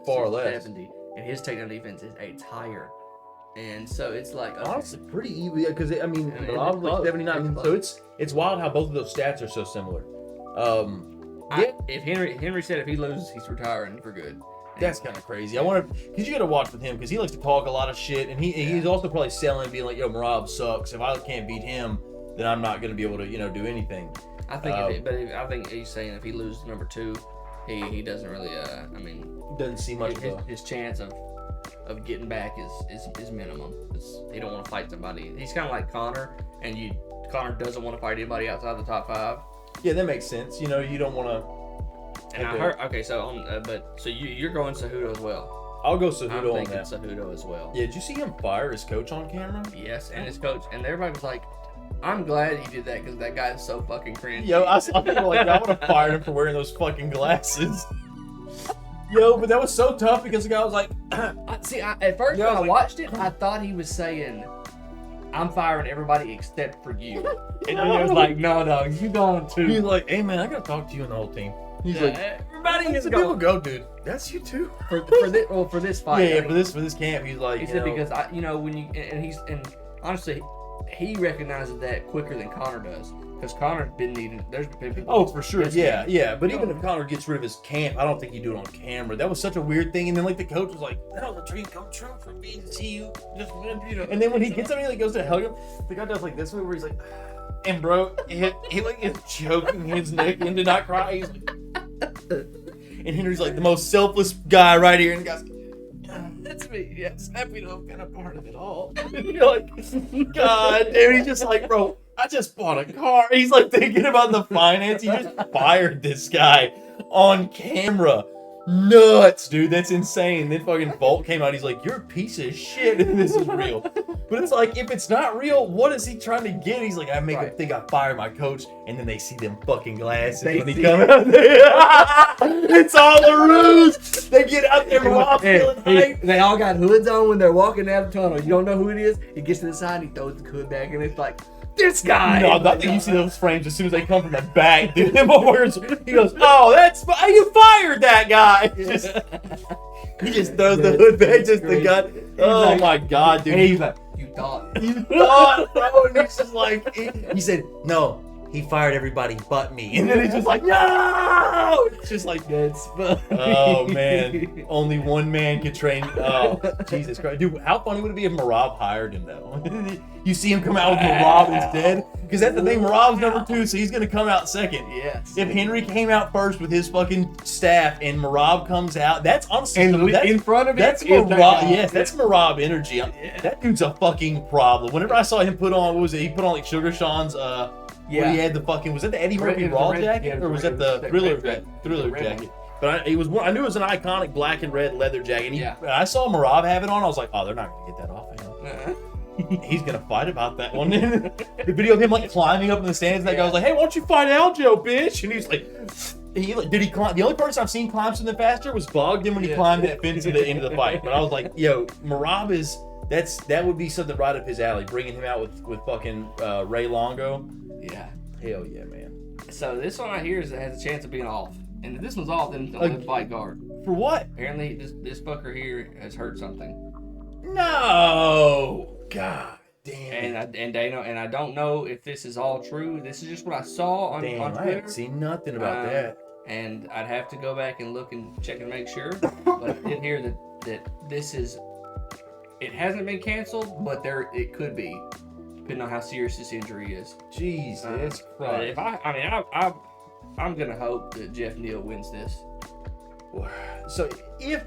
far less. 70, and his takedown defense is higher, and so it's like honestly pretty even because Merab's like 79, so it's wild how both of those stats are so similar. If Henry said if he loses, he's retiring for good. That's kind of crazy. I want to, because you got to watch with him, because he likes to talk a lot of shit, and he's also probably selling, being like, "Yo, Merab sucks. If I can't beat him, then I'm not going to be able to, do anything." I think, I think he's saying if he loses number 2, he doesn't really, doesn't see much. His chance of getting back is minimum. He don't want to fight somebody. He's kind of like Conor, and Conor doesn't want to fight anybody outside the top 5. Yeah, that makes sense. You don't want to. And I heard, so you're going Cejudo as well. I'll go Cejudo on that. Cejudo as well. Yeah, did you see him fire his coach on camera? Yes, and his coach, and everybody was like, "I'm glad he did that because that guy is so fucking cringy." Yo, I saw people like, I would have fired him for wearing those fucking glasses. Yo, but that was so tough because the guy was like, at first when I watched it, I thought he was saying, "I'm firing everybody except for you," and then he was like, "No, you going too." He's like, "Hey man, I gotta talk to you and the whole team." He's like, everybody is going. People go, dude. That's you too. For this fight. Yeah, for this camp, he's like, he said because honestly, he recognizes that quicker than Conor does, because Conor's been needing. There's been people. Oh, for sure. Yeah. But even if Conor gets rid of his camp, I don't think he'd do it on camera. That was such a weird thing. And then the coach was like, "That was a dream come true for me to see you." And then when he gets him, he goes to hug him. The guy does this way where he's like. And bro, he is choking his neck and did not cry. He's like, and Henry's like the most selfless guy right here, and the guy's that's me. Yes, happy to have been a part of it all. And you're like, God, dude. He's just like, bro, I just bought a car. He's like thinking about the finance. He just fired this guy on camera. Nuts, dude. That's insane. Then fucking Bolt came out. He's like, "You're a piece of shit if this is real." But it's like, if it's not real, what is he trying to get? He's like, "I make them think I fired my coach," and then they see them fucking glasses when he come out there. It's all a ruse. They get out there feeling hype. They all got hoods on when they're walking down the tunnel. You don't know who it is. He gets to the side, he throws the hood back, and it's like, this guy. No, I think you see those frames as soon as they come from the back, dude. He goes, "Oh, that's you fired that guy." He just throws the hood back, just the gun. Oh my God, dude. He's like, "You thought, bro." And he's just like, he said, "No, he fired everybody but me." And then he's just like, "No!" It's just like, that's funny. Oh man, only one man could train. Oh, Jesus Christ, dude. How funny would it be if Merab hired him though? You see him come out with Merab instead, because that's the thing. Merab's number 2, so he's gonna come out second. Yes. If Henry came out first with his fucking staff and Merab comes out, that's honestly in front of him. That's Merab. Yes, that's Merab energy. Yeah. That dude's a fucking problem. Whenever I saw him put on, what was it? He put on like Sugar Sean's. Where he had the fucking, was that the Eddie Murphy Raw jacket, or was that the Thriller jacket? But I knew it was an iconic black and red leather jacket. And I saw Merab have it on. I was like, "Oh, they're not gonna get that off of him." he's gonna fight about that one. The video of him like climbing up in the stands, and that guy was like, "Hey, why don't you fight Aljo, bitch?" And he's like, did he climb? The only person I've seen climb something faster was Bogdan when he climbed that fence at the end of the fight. But I was like, yo, Merab that would be something right up his alley, bringing him out with fucking Ray Longo. Yeah. Hell yeah, man. So this one right here has a chance of being off. And if this one's off, then he'll fight guard. For what? Apparently, this fucker here has heard something. No! God damn. And I don't know if this is all true. This is just what I saw on Twitter. I haven't seen nothing about that. And I'd have to go back and look and check and make sure. But I did hear that this is... It hasn't been canceled, but it could be, depending on how serious this injury is. Jesus Christ. I'm gonna hope that Jeff Neal wins this. So he's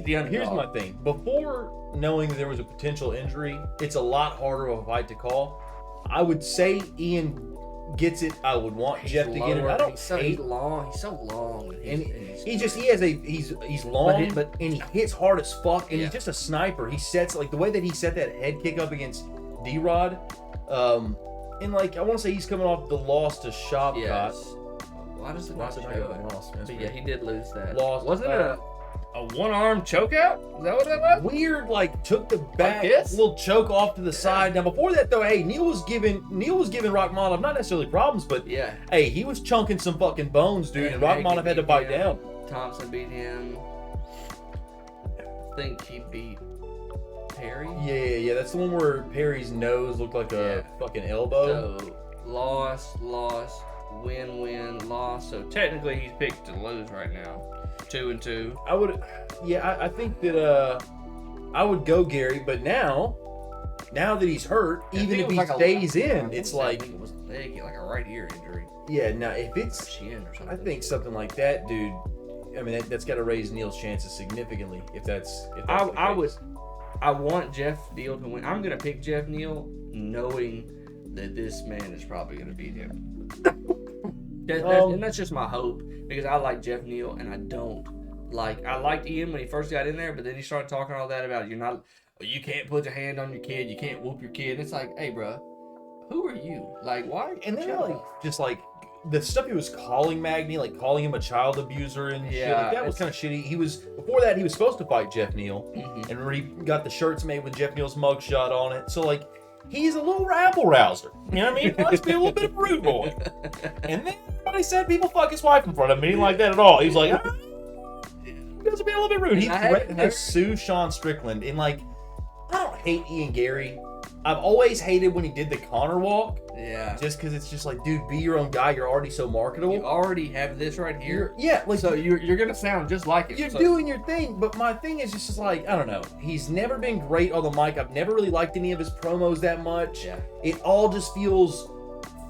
the underdog. Here's my thing. Before knowing that there was a potential injury, it's a lot harder of a fight to call. I would say Ian gets it. I would want Jeff to get it. I don't He's long. He's so long. He's long, and he hits hard as fuck, and he's just a sniper. He sets like the way that he set that head kick up against D-Rod. And like I want to say he's coming off the loss to Shavkat. Yes. Why does it not show it? But yeah, he did lose that. Wasn't it a one-arm chokeout? Is that what that was? Weird, like took the back little choke off to the side. Now before that though, hey, Neal was giving Rakhmonov not necessarily problems, but hey, he was chunking some fucking bones, dude, and Rakhmonov had to bite down. Thompson beat him. I think he beat Perry. Yeah, that's the one where Perry's nose looked like a fucking elbow. So loss, win, loss. So technically he's picked to lose right now. 2-2. I think that I would go Gary, but now that he's hurt, even if he stays in, it's like I think it was a leg, like a right ear injury. Yeah, now if it's shin or something, I think something like that, dude. I mean, that's got to raise Neal's chances significantly. If that's I want Jeff Neal to win. I'm gonna pick Jeff Neal, knowing that this man is probably gonna beat him. And that's just my hope, because I like Jeff Neal, and I liked Ian when he first got in there, but then he started talking all that about you can't put your hand on your kid, you can't whoop your kid. And it's like, hey, bro, who are you? Like, why? And then just like the stuff he was calling Magny, like calling him a child abuser and shit, like that was kind of shitty. Before that he was supposed to fight Jeff Neal, and remember he got the shirts made with Jeff Neal's mugshot on it. So like, he's a little rabble rouser. You know what I mean? He likes to be a little bit of a rude boy. And then everybody said people fuck his wife in front of him. He didn't like that at all. He's like, he does be a little bit rude. He threatened to sue Sean Strickland. And like, I don't hate Ian Gary. I've always hated when he did the Connor walk. Yeah. Just because it's just like, dude, be your own guy. You're already so marketable. You already have this right here. So you're gonna sound just like it. You're doing your thing, but my thing is just like, I don't know. He's never been great on the mic. I've never really liked any of his promos that much. Yeah. It all just feels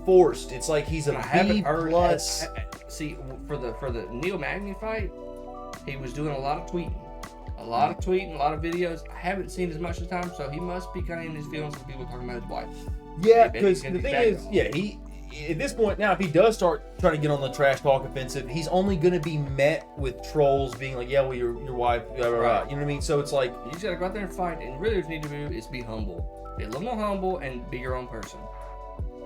forced. It's like he's a B plus. See, for the Neal Magny fight, he was doing a lot of tweeting. A lot of videos. I haven't seen as much this time, so he must be kind of in his feelings with people talking about his wife. Yeah, because the thing is, he at this point now, if he does start trying to get on the trash talk offensive, he's only going to be met with trolls being like, yeah, well, your wife, blah, blah, blah. You know what I mean? So it's like, you just got to go out there and fight, and really what you need to do is be humble. Be a little more humble and be your own person.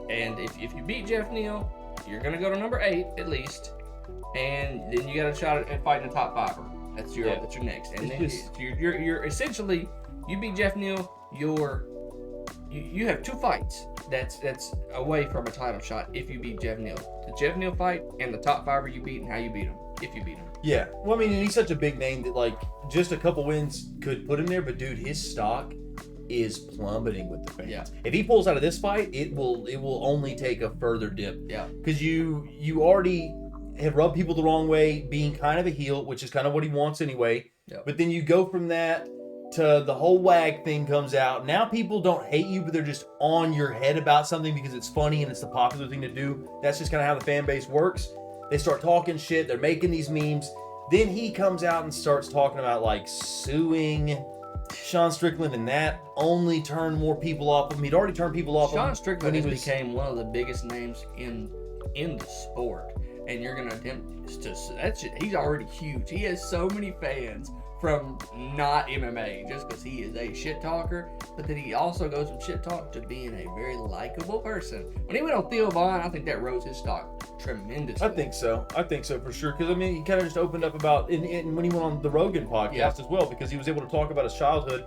And if you beat Jeff Neal, you're going to go to number 8 at least, and then you got a shot at fighting the top 5. That's your next. And then you're essentially, you beat Jeff Neal, you have 2 fights that's away from a title shot if you beat Jeff Neal. The Jeff Neal fight and the top 5 you beat and how you beat him, if you beat him. Yeah. Well, I mean, he's such a big name that like just a couple wins could put him there, but dude, his stock is plummeting with the fans. Yeah. If he pulls out of this fight, it will only take a further dip. Yeah. Because you already have rubbed people the wrong way, being kind of a heel, which is kind of what he wants anyway. Yep. But then you go from that to the whole WAG thing comes out. Now people don't hate you, but they're just on your head about something because it's funny and it's the popular thing to do. That's just kind of how the fan base works. They start talking shit. They're making these memes. Then he comes out and starts talking about like suing Sean Strickland, and that only turned more people off of him. He'd already turned people off. Sean Strickland became one of the biggest names in the sport. And you're gonna attempt to he's already huge. He has so many fans from not MMA just because he is a shit talker, but then he also goes from shit talk to being a very likable person. When he went on Theo Vaughn, I think that rose his stock tremendously. I think so for sure. Because I mean, he kind of just opened up about, and when he went on the Rogan podcast as well, because he was able to talk about his childhood.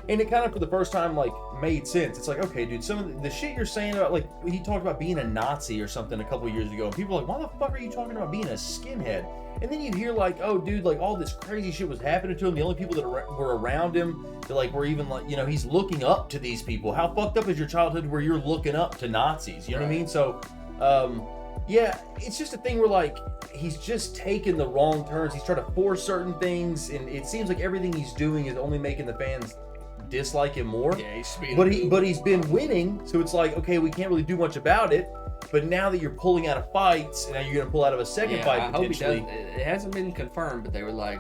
And it kind of, for the first time, like, made sense. It's like, okay, dude, some of the shit you're saying about, like, he talked about being a Nazi or something a couple of years ago. And people are like, why the fuck are you talking about being a skinhead? And then you hear, like, oh, dude, like, all this crazy shit was happening to him. The only people that were around him that, like, were even, like, you know, he's looking up to these people. How fucked up is your childhood where you're looking up to Nazis? You know what I mean? So, yeah, it's just a thing where, like, he's just taking the wrong turns. He's trying to force certain things. And it seems like everything he's doing is only making the fans dislike him more. Yeah, he's but he's been winning, so it's like, okay, we can't really do much about it. But now that you're pulling out of fights, and now you're gonna pull out of a second fight potentially. Hope he does. It hasn't been confirmed, but they were like,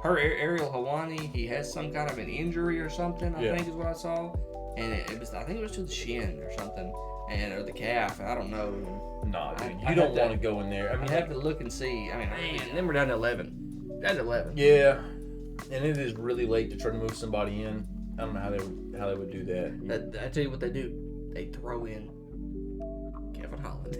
Ariel Helwani, he has some kind of an injury or something. I think is what I saw, and it was, I think it was to the shin or something, or the calf. I don't know. Nah, dude, you don't want to go in there. I mean, I have to look and see. I mean, then we're down to 11. Down to 11. Yeah. And it is really late to try to move somebody in. I don't know how they would do that. I tell you what they do. They throw in Kevin Holland.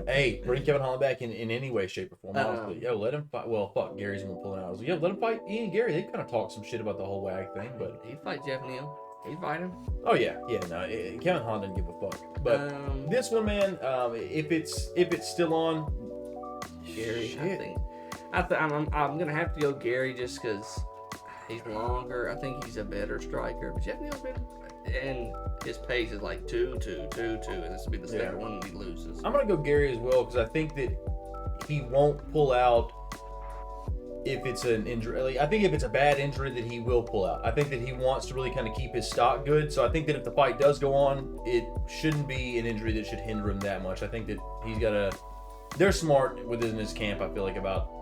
Hey, bring Kevin Holland back in any way, shape, or form. Honestly, let him fight. Well, fuck, Gary's gonna pull it out. I was like, let him fight Ian and Gary. They kind of talk some shit about the whole WAG thing, but he'd fight Jeff Neal. He'd fight him. Oh yeah. No, Kevin Holland doesn't give a fuck. But this one, man, if it's still on, Gary, shit. I'm gonna have to go Gary just because he's longer. I think he's a better striker. But Jeff Neal's been, and his pace is like 2, and this will be the second one he loses. I'm gonna go Gary as well because I think that he won't pull out if it's an injury. Like, I think if it's a bad injury, that he will pull out. I think that he wants to really kind of keep his stock good. So I think that if the fight does go on, it shouldn't be an injury that should hinder him that much. I think that he's got to. They're smart within his camp, I feel like, about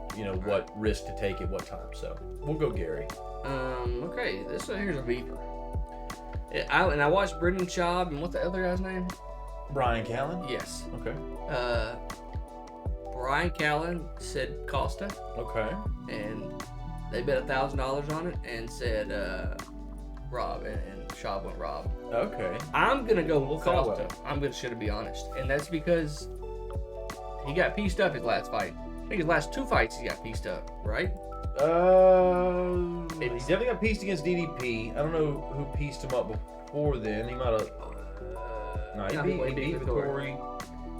what risk to take at what time. So we'll go Gary. Okay, this one here's a beeper. I watched Brendan Schaub, and what's the other guy's name? Brian Callen? Yes. Okay. Brian Callen said Costa. Okay. And they bet $1,000 on it and said Rob, and Schaub went Rob. Okay. I'm gonna go with Costa. I'm gonna be honest, and that's because he got pieced up his last fight. I think his last 2 fights he got pieced up, right? He definitely got pieced against DDP. I don't know who pieced him up before then. He might have. He beat Vittori.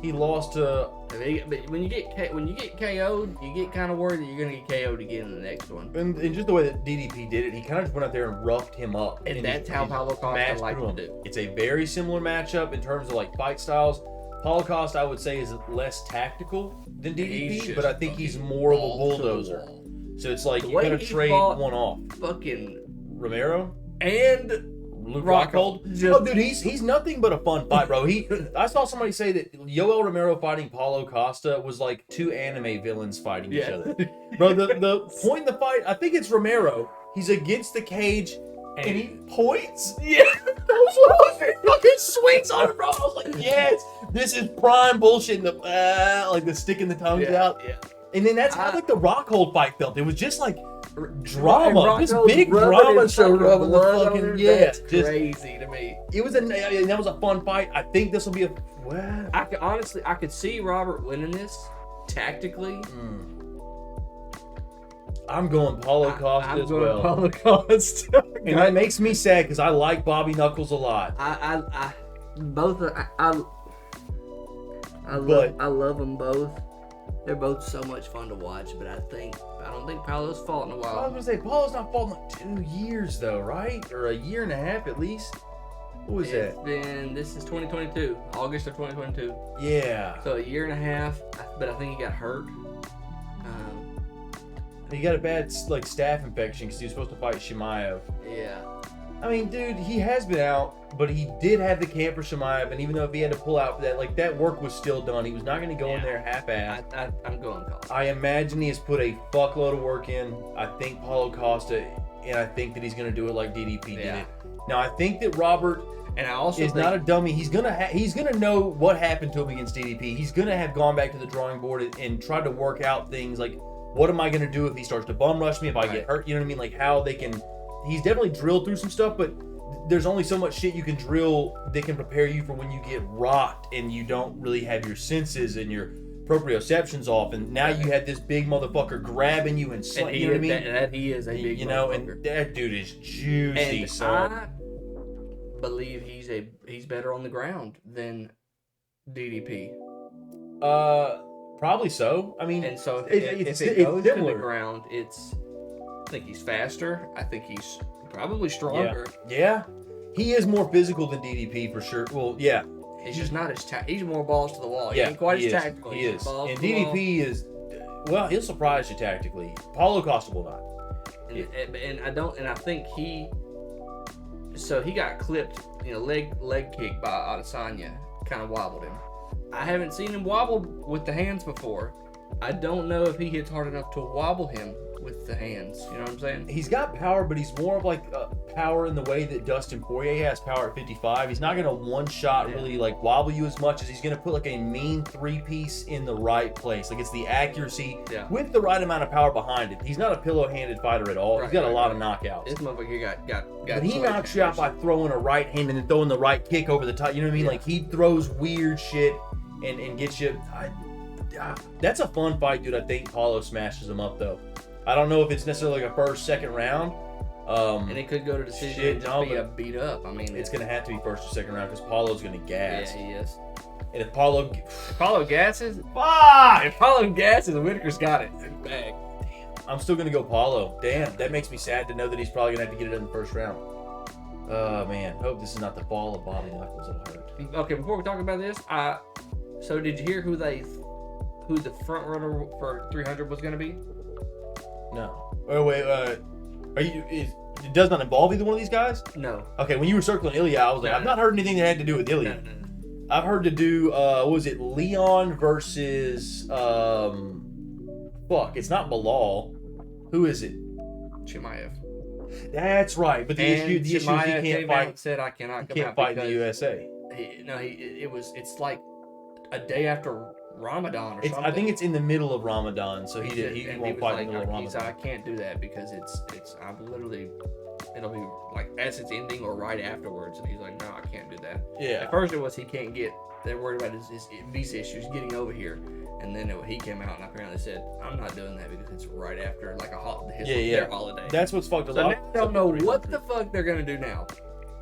He lost to. But when you get KO'd, you get kind of worried that you're gonna get KO'd again in the next one. And just the way that DDP did it, he kind of just went out there and roughed him up. And that's how Paulo Costa likes to do. It's a very similar matchup in terms of like fight styles. Paulo Costa, I would say, is less tactical than DDP, but I think he's more of a bulldozer. So it's like you're gonna trade one off. Fucking Romero and Luke Rockhold. Oh, dude, he's nothing but a fun fight, bro. I saw somebody say that Yoel Romero fighting Paulo Costa was like 2 anime villains fighting each other. Bro, the point in the fight, I think it's Romero. He's against the cage and he points. Yeah, that was what I was fucking swings on it, bro. I was like, yes, this is prime bullshit. Like the sticking the tongues out. Yeah. And then that's how like the Rockhold fight felt. It was just like drama, this big drama showed up. That's crazy to me. That was a fun fight. I think this will be I could see Robert winning this tactically. I'm going Paulo Costa as well. Paulo Costa. And that makes me sad because I like Bobby Knuckles a lot. I love them both. They're both so much fun to watch, but I don't think Paulo's fought in a while. I was gonna say Paulo's not fought in like 2 years though, right? Or a year and a half at least. What was that? This is 2022, August of 2022. Yeah. So a year and a half, but I think he got hurt. He got a bad like staph infection because he was supposed to fight Chimaev. Yeah. I mean, dude, he has been out, but he did have the camp for Chimaev, and even though if he had to pull out for that, like that work was still done. He was not going to go in there half-assed. I'm going Costa. I imagine he has put a fuckload of work in. I think Paulo Costa, and I think that he's going to do it like DDP did it. Now, I think that Robert is not a dummy. He's gonna know what happened to him against DDP. He's gonna have gone back to the drawing board and tried to work out things like what am I going to do if he starts to bum rush me, if I get hurt? You know what I mean? Like how they can, he's definitely drilled through some stuff, but there's only so much shit you can drill that can prepare you for when you get rocked and you don't really have your senses and your proprioceptions off, and now you had this big motherfucker grabbing you and you know what I mean? That he is a big motherfucker. And that dude is juicy. And I believe he's better on the ground than DDP. Probably so. I mean, and so if it goes to the ground, I think he's faster. I think he's probably stronger. Yeah. He is more physical than DDP for sure. Well, yeah. He's just not as he's more balls to the wall. He ain't quite as tactical. He is. And DDP is, well, he'll surprise you tactically. Paulo Costa will not. And I think he got clipped, leg kick by Adesanya, kind of wobbled him. I haven't seen him wobble with the hands before. I don't know if he hits hard enough to wobble him with the hands. You know what I'm saying? He's got power, but he's more of like power in the way that Dustin Poirier has power at 55. He's not going to one shot really like wobble you as much as he's going to put like a mean 3-piece in the right place. Like it's the accuracy with the right amount of power behind it. He's not a pillow-handed fighter at all. He's got a lot of knockouts. This motherfucker got but he knocks you out by throwing a right hand and then throwing the right kick over the top. You know what I mean? Like he throws weird shit and gets you. That's a fun fight, dude. I think Paulo smashes him up though. I don't know if it's necessarily like a first, second round. And it could go to decision and just be a beat up. I mean, it's going to have to be first or second round because Paulo's going to gas. Yeah, he is. And if Paulo gasses, fuck! If Paulo gasses, Whitaker's got it in the bag. Damn. I'm still going to go Paulo. Damn, that makes me sad to know that he's probably going to have to get it in the first round. Oh, man. Hope this is not the fall of Bobby Knuckles. It'll hurt. Okay, before we talk about this, so did you hear who the front runner for 300 was going to be? No. Oh wait. It does not involve either one of these guys? No. Okay. When you were circling Ilya, I was like, I've not heard anything that had to do with Ilya. No. I've heard to do. What was it? Leon versus. It's not Bilal. Who is it? Chimaev. That's right. But the issue is he can't fight. Said I cannot. He can't fight in the USA. It's like a day after Ramadan or something. I think it's in the middle of Ramadan, so he won't fight in the middle of Ramadan. He said, I can't do that because it'll be like as it's ending or right afterwards. And he's like, no, I can't do that. Yeah. At first it was they're worried about his visa issues getting over here. And then he came out and apparently said, I'm not doing that because it's right after like their holiday. That's what's fucked up. So now I don't know what the fuck they're going to do now.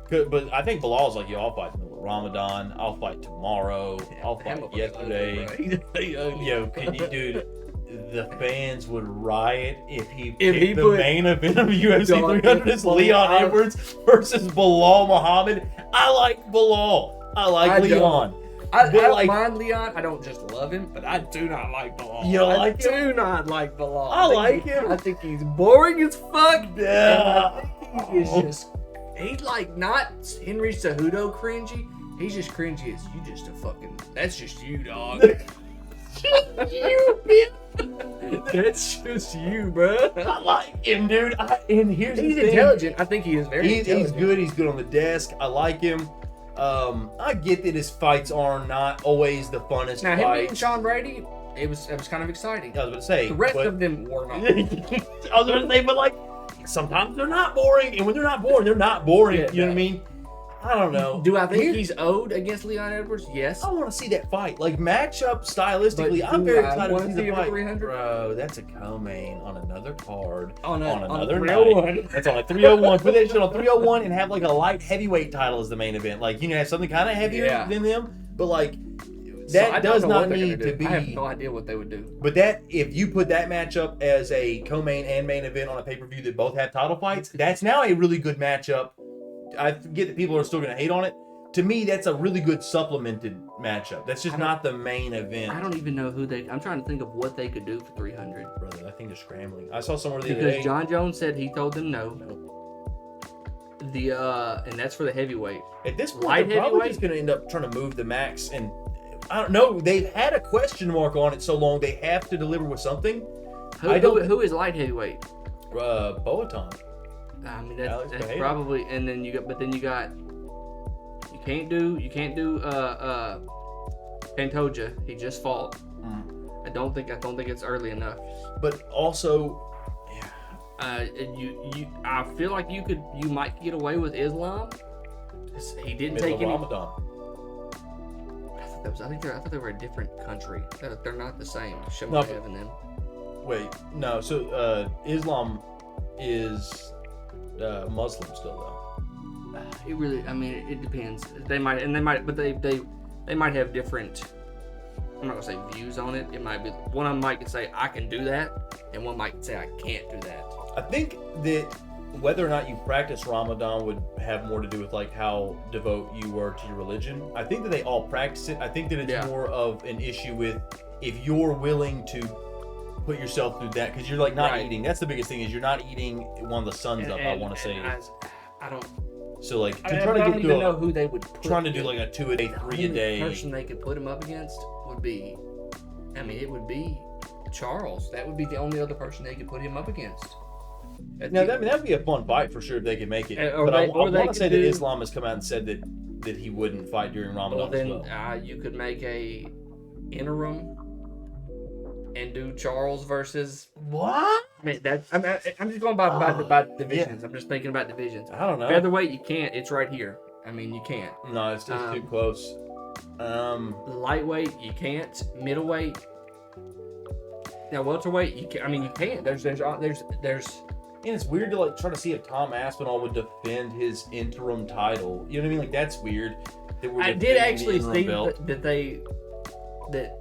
But I think Bilal's like, I'll fight in the middle of Ramadan. I'll fight tomorrow. I'll fight yesterday. Yo, can you, dude? The fans would riot if he picked the main event of UFC 300 is Leon Edwards versus Bilal Muhammad. I like Bilal. I like Leon. I don't mind Leon. I don't just love him, but I do not like Bilal. You don't like him? I do not like Bilal. I like him. I think he's boring as fuck. Yeah. I think he is just. He's like not Henry Cejudo cringy. He's just cringy as you just a fucking. That's just you, dog. That's just you, bro. I like him, dude. And he's the thing. Intelligent. I think he is very intelligent. He's good. He's good on the desk. I like him. I get that his fights are not always the funnest. Now, him beating Sean Brady, it was kind of exciting. I was going to say. The rest of them were not. I was going to say, but like. Sometimes they're not boring, and when they're not boring, they're not boring. You know what I mean? I don't know. Do I think he's owed against Leon Edwards? Yes. I want to see that fight. Like, matchup stylistically, I'm very excited to see the fight. 300? Bro, that's a co-main on another card. On another night. That's on a 301. Put that shit on 301 and have, like, a light heavyweight title as the main event. Like, you can have something kind of heavier than them, but, like, that does not need to be. I have no idea what they would do. But if you put that matchup as a co-main and main event on a pay-per-view that both have title fights, that's now a really good matchup. I get that people are still going to hate on it. To me, that's a really good supplemented matchup. That's just not the main event. I don't even know I'm trying to think of what they could do for 300. Brother, I think they're scrambling. I saw somewhere the other day. Because John Jones said he told them no. And that's for the heavyweight. At this point, they're probably just going to end up trying to move the max and. I don't know. They've had a question mark on it so long. They have to deliver with something. Who is light heavyweight? Boaton. I mean that's probably. And then you got. You can't do. Pantoja. He just fought. I don't think it's early enough. But also, I feel like you might get away with Islam. He didn't take any. Ramadan. I thought they were a different country. They're not the same. No, and them. Wait, no. So Islam is Muslim still though. It really, I mean, it depends. They might have different. I'm not gonna say views on it. It might be one of them might say I can do that, and one might say I can't do that. I think that whether or not you practice Ramadan would have more to do with like how devout you were to your religion. I think that they all practice it. I think that it's more of an issue with if you're willing to put yourself through that, because you're like not eating. That's the biggest thing, is you're not eating one of the suns up. I want to say. I don't. So like I don't even know who they would put trying to do like a 2 a day, 3 a day. The person they could put him up against would be, I mean, it would be Charles. That would be the only other person they could put him up against. Now that would be a fun fight for sure if they could make it. But I want to say that Islam has come out and said that he wouldn't fight during Ramadan. Well, then you could make a interim and do Charles versus what? I mean, I'm just going by divisions. Yeah. I'm just thinking about divisions. I don't know. Featherweight, you can't. It's right here. I mean, you can't. No, it's just too close. Lightweight, you can't. Middleweight. Now, welterweight, you can. I mean, you can't. There's. And it's weird to like try to see if Tom Aspinall would defend his interim title. You know what I mean? Like that's weird. I did actually see that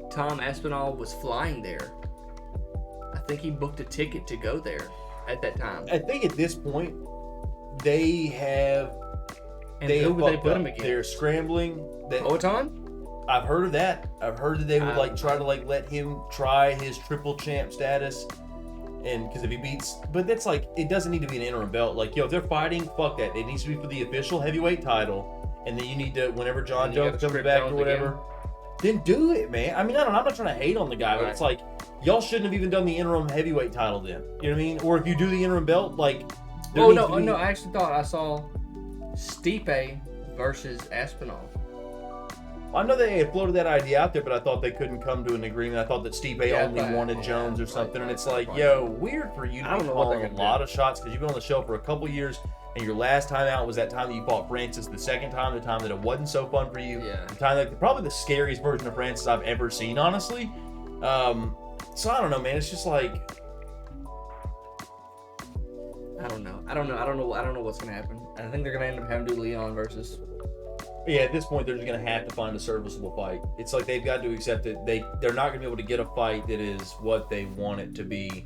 Tom Aspinall was flying there. I think he booked a ticket to go there at that time. I think at this point they have. And who would they put him against? They're scrambling. Poetan? I've heard of that. I've heard that they would try to let him try his triple champ status. And because if he beats, but that's like, it doesn't need to be an interim belt. Like, if they're fighting, fuck that. It needs to be for the official heavyweight title. And then you need to, whenever John Jones comes back or whatever, then do it, man. I mean, I'm not trying to hate on the guy, but it's like, y'all shouldn't have even done the interim heavyweight title then. You know what I mean? Or if you do the interim belt, like, no, I actually thought I saw Stipe versus Aspinall. I know they had floated that idea out there, but I thought they couldn't come to an agreement. I thought that Stipe only wanted Jones or something, and it's like, yo, weird for you to be calling a lot of shots because you've been on the show for a couple years, and your last time out was that time that you fought Francis, the second time, the time that it wasn't so fun for you, the time that probably the scariest version of Francis I've ever seen, honestly. So I don't know, man. It's just like, I don't know what's gonna happen. I think they're gonna end up having to do Leon versus. Yeah, at this point, they're just going to have to find a serviceable fight. It's like they've got to accept that they're not going to be able to get a fight that is what they want it to be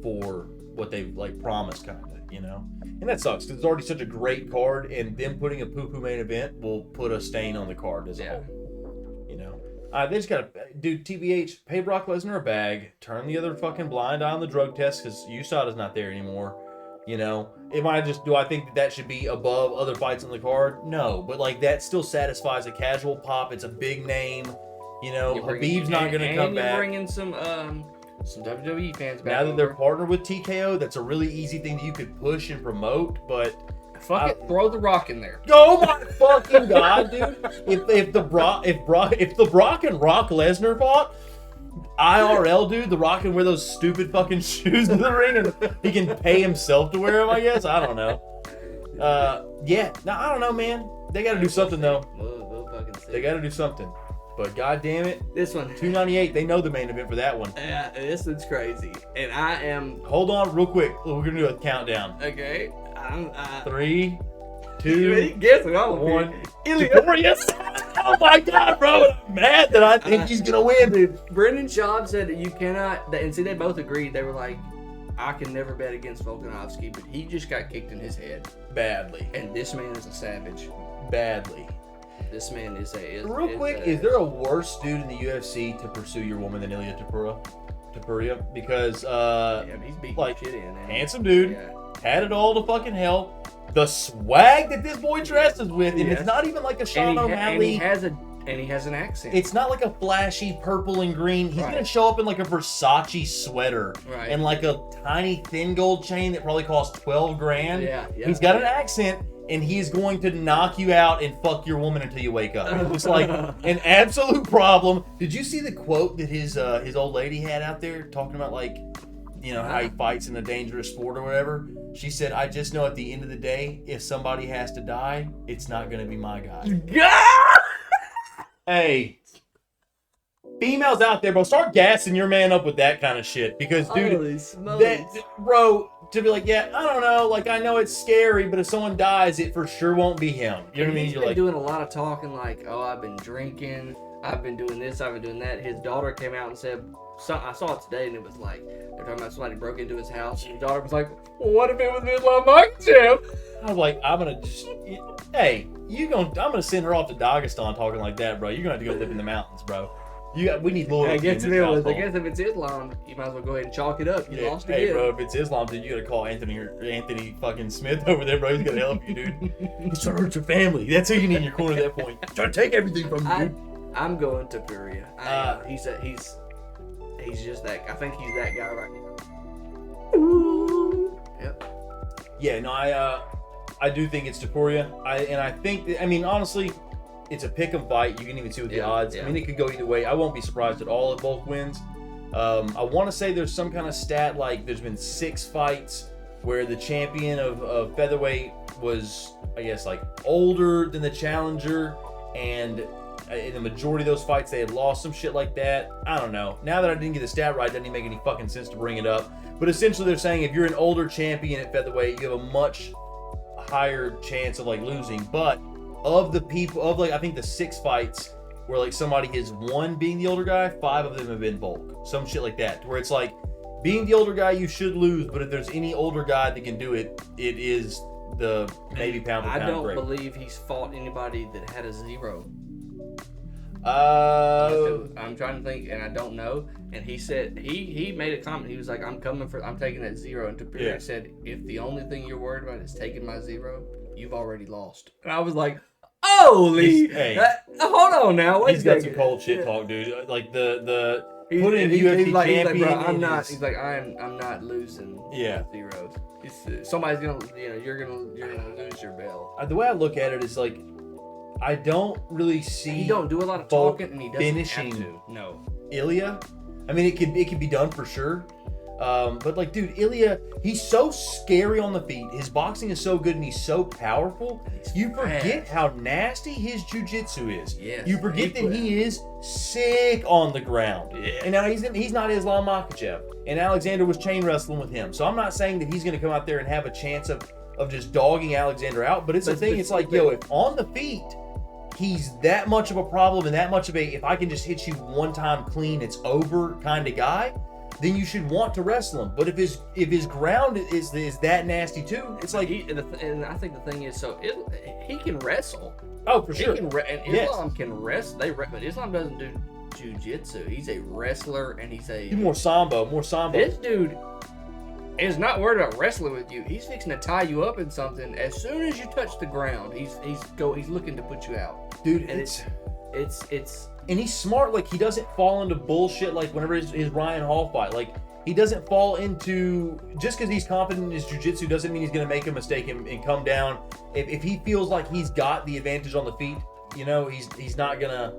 for what they promised, kind of, you know? And that sucks because it's already such a great card, and them putting a poo-poo main event will put a stain on the card as a whole. You know? They just got to, dude, TBH, pay Brock Lesnar a bag, turn the other fucking blind eye on the drug test because USADA's not there anymore. You know, do I think that should be above other fights on the card? No, but that still satisfies a casual pop. It's a big name. You know, Khabib's not going to come back. And you're bringing some WWE fans back. Now that they're partnered with TKO, that's a really easy thing that you could push and promote. But throw The Rock in there. Oh my fucking god, dude! If the Brock and Rock Lesnar fought. IRL, dude, The Rock can wear those stupid fucking shoes in the ring, and he can pay himself to wear them, I guess. I don't know. I don't know, man. They got to do something, though. We'll fucking see. They got to do something. But god damn it, this one, 298. They know the main event for that one. Yeah, this one's crazy, and I am. Hold on, real quick. We're gonna do a countdown. Okay. 3, 2, guess 1. Yes. Oh my god, bro! I'm mad that I think he's gonna win, dude. Brendan Schaub said that you cannot, and see, they both agreed. They were like, I can never bet against Volkanovski, but he just got kicked in his head badly. And this man is a savage. Badly. This man is is there a worse dude in the UFC to pursue your woman than Ilya Topuria? Because he's beating shit in. Handsome dude, had it all to fucking hell. The swag that this boy dresses with, and it's not even like a Sean O'Malley. And he has an accent. It's not like a flashy purple and green. He's gonna show up in like a Versace sweater and like a tiny thin gold chain that probably costs $12,000. Yeah. He's got an accent, and he is going to knock you out and fuck your woman until you wake up. It was like an absolute problem. Did you see the quote that his old lady had out there talking about, like, you know, how he fights in a dangerous sport or whatever? She said, I just know at the end of the day, if somebody has to die, it's not going to be my guy. Hey, females out there, bro, start gassing your man up with that kind of shit. Because, dude, bro, to be like, yeah, I don't know, like, I know it's scary, but if someone dies, it for sure won't be him. You know what I mean? He's been doing a lot of talking, like, oh, I've been drinking, I've been doing this, I've been doing that. His daughter came out and said, I saw it today, and it was like, they're talking about somebody broke into his house, and his daughter was like, well, what if it was Islam Makhachev? I was like, I'm gonna just, hey, I'm gonna send her off to Dagestan talking like that, bro. You're gonna have to go live in the mountains, bro. We need loyalty. I guess if it's Islam, you might as well go ahead and chalk it up. You lost again. Hey, bro, if it's Islam, then you gotta call Anthony fucking Smith over there, bro. He's gonna help you, dude. He's trying to hurt your family. That's who you need in your corner at that point. He's trying to take everything from you, dude. I'm going to Puria. He's just that. I think he's that guy right now. Yep. Yeah, no, I do think it's Taporia. I think that, I mean, honestly, it's a pick 'em fight. You can even see with the odds. Yeah. I mean, it could go either way. I won't be surprised at all if Volk wins. I want to say there's some kind of stat, like there's been 6 fights where the champion of featherweight was, I guess, like older than the challenger, and in the majority of those fights they had lost, some shit like that. I don't know. Now that I didn't get the stat right, it doesn't even make any fucking sense to bring it up. But essentially they're saying if you're an older champion at featherweight, you have a much higher chance of like losing. But of the people, of like, I think the 6 fights where like somebody has won being the older guy, 5 of them have been Volk. Some shit like that, where it's like, being the older guy, you should lose, but if there's any older guy that can do it, it is the maybe pound for pound. I don't believe he's fought anybody that had a 0. I'm trying to think, and I don't know. And he said he made a comment. He was like, I'm taking that 0. And Taporia said, if the only thing you're worried about is taking my 0, you've already lost. And I was like, holy, hold on now. He's got some cold shit talk, dude. Like the putting UFC champion. He's like, bro, I'm not. He's like, I'm not losing. Zeros. Somebody's gonna, you're gonna lose your belt. The way I look at it is like, I don't really see. He don't do a lot of talking, and he doesn't have to. No. Ilya, I mean, it could be done for sure. But like, dude, Ilya, he's so scary on the feet. His boxing is so good, and he's so powerful. You forget how nasty his jiu-jitsu is. Yes, you forget that he is sick on the ground. Yeah. And now he's not Islam Makhachev, and Alexander was chain wrestling with him. So I'm not saying that he's going to come out there and have a chance of just dogging Alexander out. But it's the thing. It's like, yo, if on the feet he's that much of a problem and that much of a, if I can just hit you one time clean, it's over kind of guy, then you should want to wrestle him. But if his ground is that nasty too, it's like, and I think the thing is, so he can wrestle. Oh, for sure. And Islam can wrestle. But Islam doesn't do jiu-jitsu. He's a wrestler, and he's more sambo. This dude is not worried about wrestling with you. He's fixing to tie you up in something. As soon as you touch the ground, he's looking to put you out, dude. And it's and he's smart. Like, he doesn't fall into bullshit. Like whenever his Ryan Hall fight, like he doesn't fall into, just because he's confident in his jiu-jitsu doesn't mean he's gonna make a mistake and come down. If he feels like he's got the advantage on the feet, he's not gonna.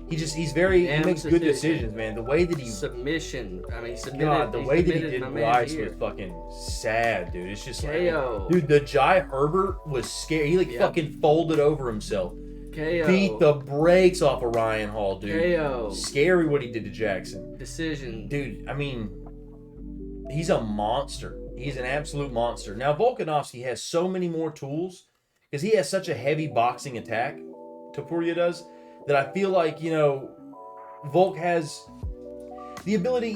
He makes good decisions, man. The way that he submission. I mean, the way that he did Rice was fucking sad, dude. It's just like, dude, the Jai Herbert was scary. He fucking folded over himself. KO. Beat the brakes off of Ryan Hall, dude. KO. Scary what he did to Jackson. Decision. Dude, I mean, he's a monster. He's an absolute monster. Now, Volkanovski has so many more tools because he has such a heavy boxing attack, Topuria does, that I feel like, Volk has the ability,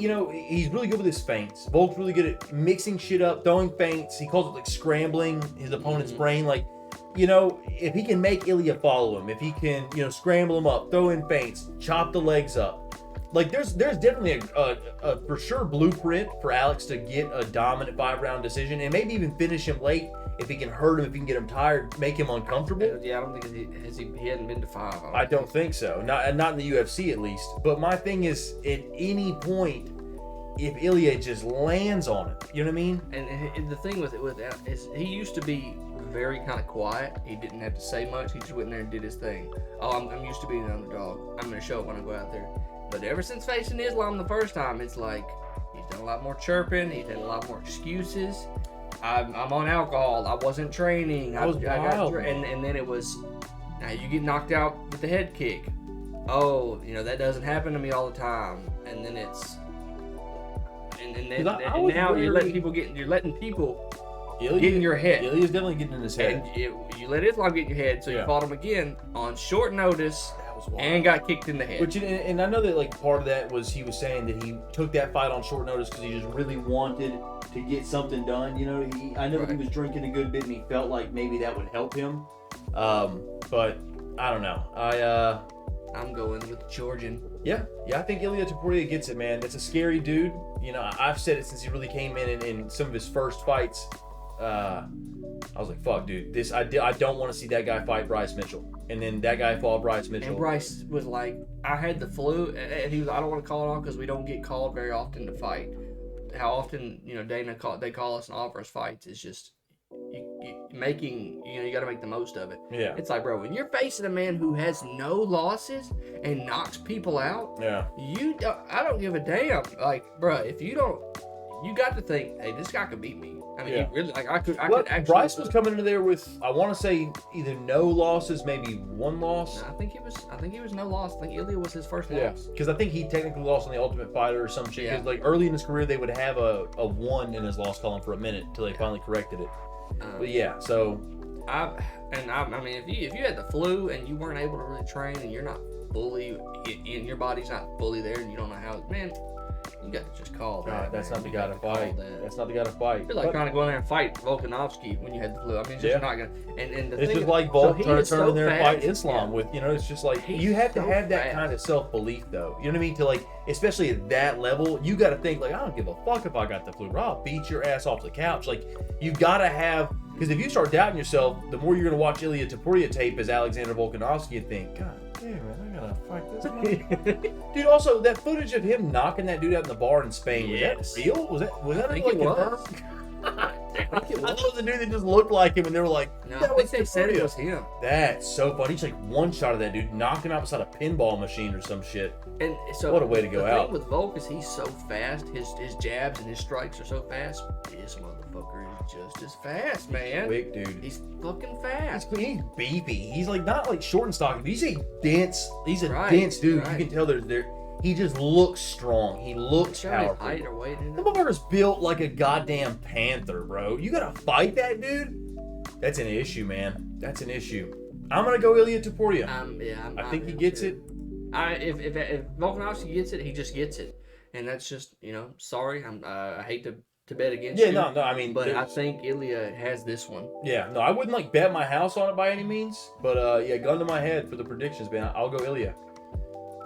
he's really good with his feints. Volk's really good at mixing shit up, throwing feints. He calls it like scrambling his opponent's brain. Like, if he can make Ilya follow him, if he can, scramble him up, throw in feints, chop the legs up. Like, there's definitely a for sure blueprint for Alex to get a dominant 5-round decision and maybe even finish him late if he can hurt him, if he can get him tired, make him uncomfortable. Yeah, I don't think he hadn't been to 5. I don't think so. Not in the UFC at least. But my thing is, at any point, if Ilya just lands on it, you know what I mean? And the thing with is he used to be very kind of quiet. He didn't have to say much. He just went in there and did his thing. Oh, I'm used to being an underdog. I'm going to show it when I go out there. But ever since facing Islam the first time, it's like he's done a lot more chirping. He's had a lot more excuses. I'm on alcohol. I wasn't training. I got, and then it was, now you get knocked out with the head kick. Oh, that doesn't happen to me all the time. And then it's, and now you're letting people get in your head. Ilya's definitely getting in his head. And you let Islam get in your head, so you fought him again on short notice and got kicked in the head. And I know that like part of that was he was saying that he took that fight on short notice because he just really wanted to get something done. I know that he was drinking a good bit and he felt like maybe that would help him. But I don't know. I'm going with the Georgian. Yeah, I think Ilia Topuria gets it, man. That's a scary dude. I've said it since he really came in some of his first fights. I was like, fuck, dude. I don't want to see that guy fight Bryce Mitchell. And then that guy fought Bryce Mitchell. And Bryce was like, I had the flu, and he was, I don't want to call it off because we don't get called very often to fight. How often, they call us and offer us fights is just you got to make the most of it. Yeah. It's like, bro, when you're facing a man who has no losses and knocks people out, I don't give a damn. Like, bro, if you don't, you got to think, hey, this guy could beat me. I mean, he really, like, I could actually. Bryce was coming into there with, I want to say, either no losses, maybe one loss. No, I think he was no loss. I think Ilya was his first loss. Because I think he technically lost on the Ultimate Fighter or some shit. Because like early in his career, they would have a 1 in his loss column for a minute until they finally corrected it. But yeah, so I mean, if you had the flu and you weren't able to really train and you're not fully in your body's not fully there and you don't know how, man, you got to just call that. That's not the guy to fight. That's not the guy to fight. You're like trying to go in there and fight Volkanovski when you had the flu. I mean, it's just not gonna. And the it's thing just like Volk trying to turn in there and fight Islam with. It's just like you have to have that kind of self belief though. You know what I mean? To like, especially at that level, you got to think like, I don't give a fuck if I got the flu. I'll beat your ass off the couch. Like you got to have. Because if you start doubting yourself, the more you're going to watch Ilia Topuria tape as Alexander Volkanovski and think, God damn it, I got to fight this guy. Dude, also, that footage of him knocking that dude out in the bar in Spain, was that real? Was that I think like it was. I thought it was a dude that just looked like him, and they were like, no, I think they said it was him. That's so funny. He's like one shot of that dude, knocked him out beside a pinball machine or some shit. And so what a way to go out. The thing with Volk is he's so fast. His jabs and his strikes are so fast. This motherfucker is just as fast, man. Quick, dude. He's fucking fast. He's beefy. He's like not like short and stocky, but he's a dense. He's a dense dude. Right. You can tell there. He just looks strong. He looks powerful. Height or weight. The motherfucker's built like a goddamn panther, bro. You gotta fight that dude? That's an issue, man. That's an issue. I'm gonna go Ilia Topuria. I think he gets it. If Volkanovski gets it, he just gets it, and that's just sorry. I hate to bet against you. Yeah, no. I mean, but I think Ilia has this one. Yeah, no, I wouldn't like bet my house on it by any means, but gun to my head for the predictions, man. I'll go Ilia.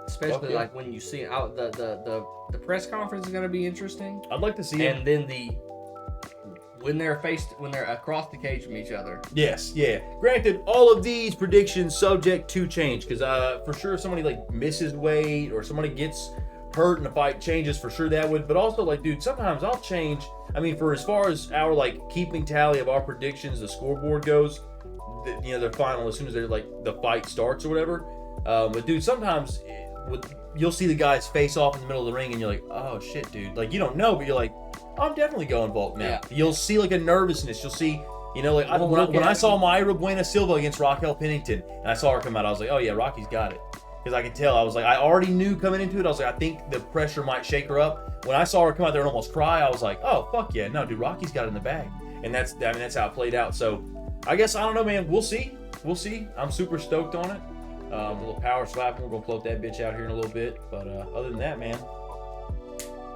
Especially like when you see out the press conference is going to be interesting. I'd like to see it. And then when they're across the cage from each other. Yes, yeah. Granted, all of these predictions subject to change because for sure if somebody like misses weight or somebody gets hurt and the fight changes, for sure that would. But also like, dude, sometimes I'll change. I mean, for as far as our like keeping tally of our predictions, the scoreboard goes, they're final as soon as they're like the fight starts or whatever. But dude, sometimes you'll see the guys face off in the middle of the ring and you're like, oh shit, dude. Like you don't know, but you're like, I'm definitely going Volk now. Yeah. You'll see like a nervousness. You'll see, like when I saw Mayra Buena Silva against Raquel Pennington and I saw her come out, I was like, oh yeah, Rocky's got it. Because I could tell. I was like, I already knew coming into it. I was like, I think the pressure might shake her up. When I saw her come out there and almost cry, I was like, oh fuck yeah, no, dude, Rocky's got it in the bag. And that's how it played out. So I guess I don't know, man. We'll see. I'm super stoked on it. A little power slap. We're gonna float that bitch out here in a little bit. But other than that, man,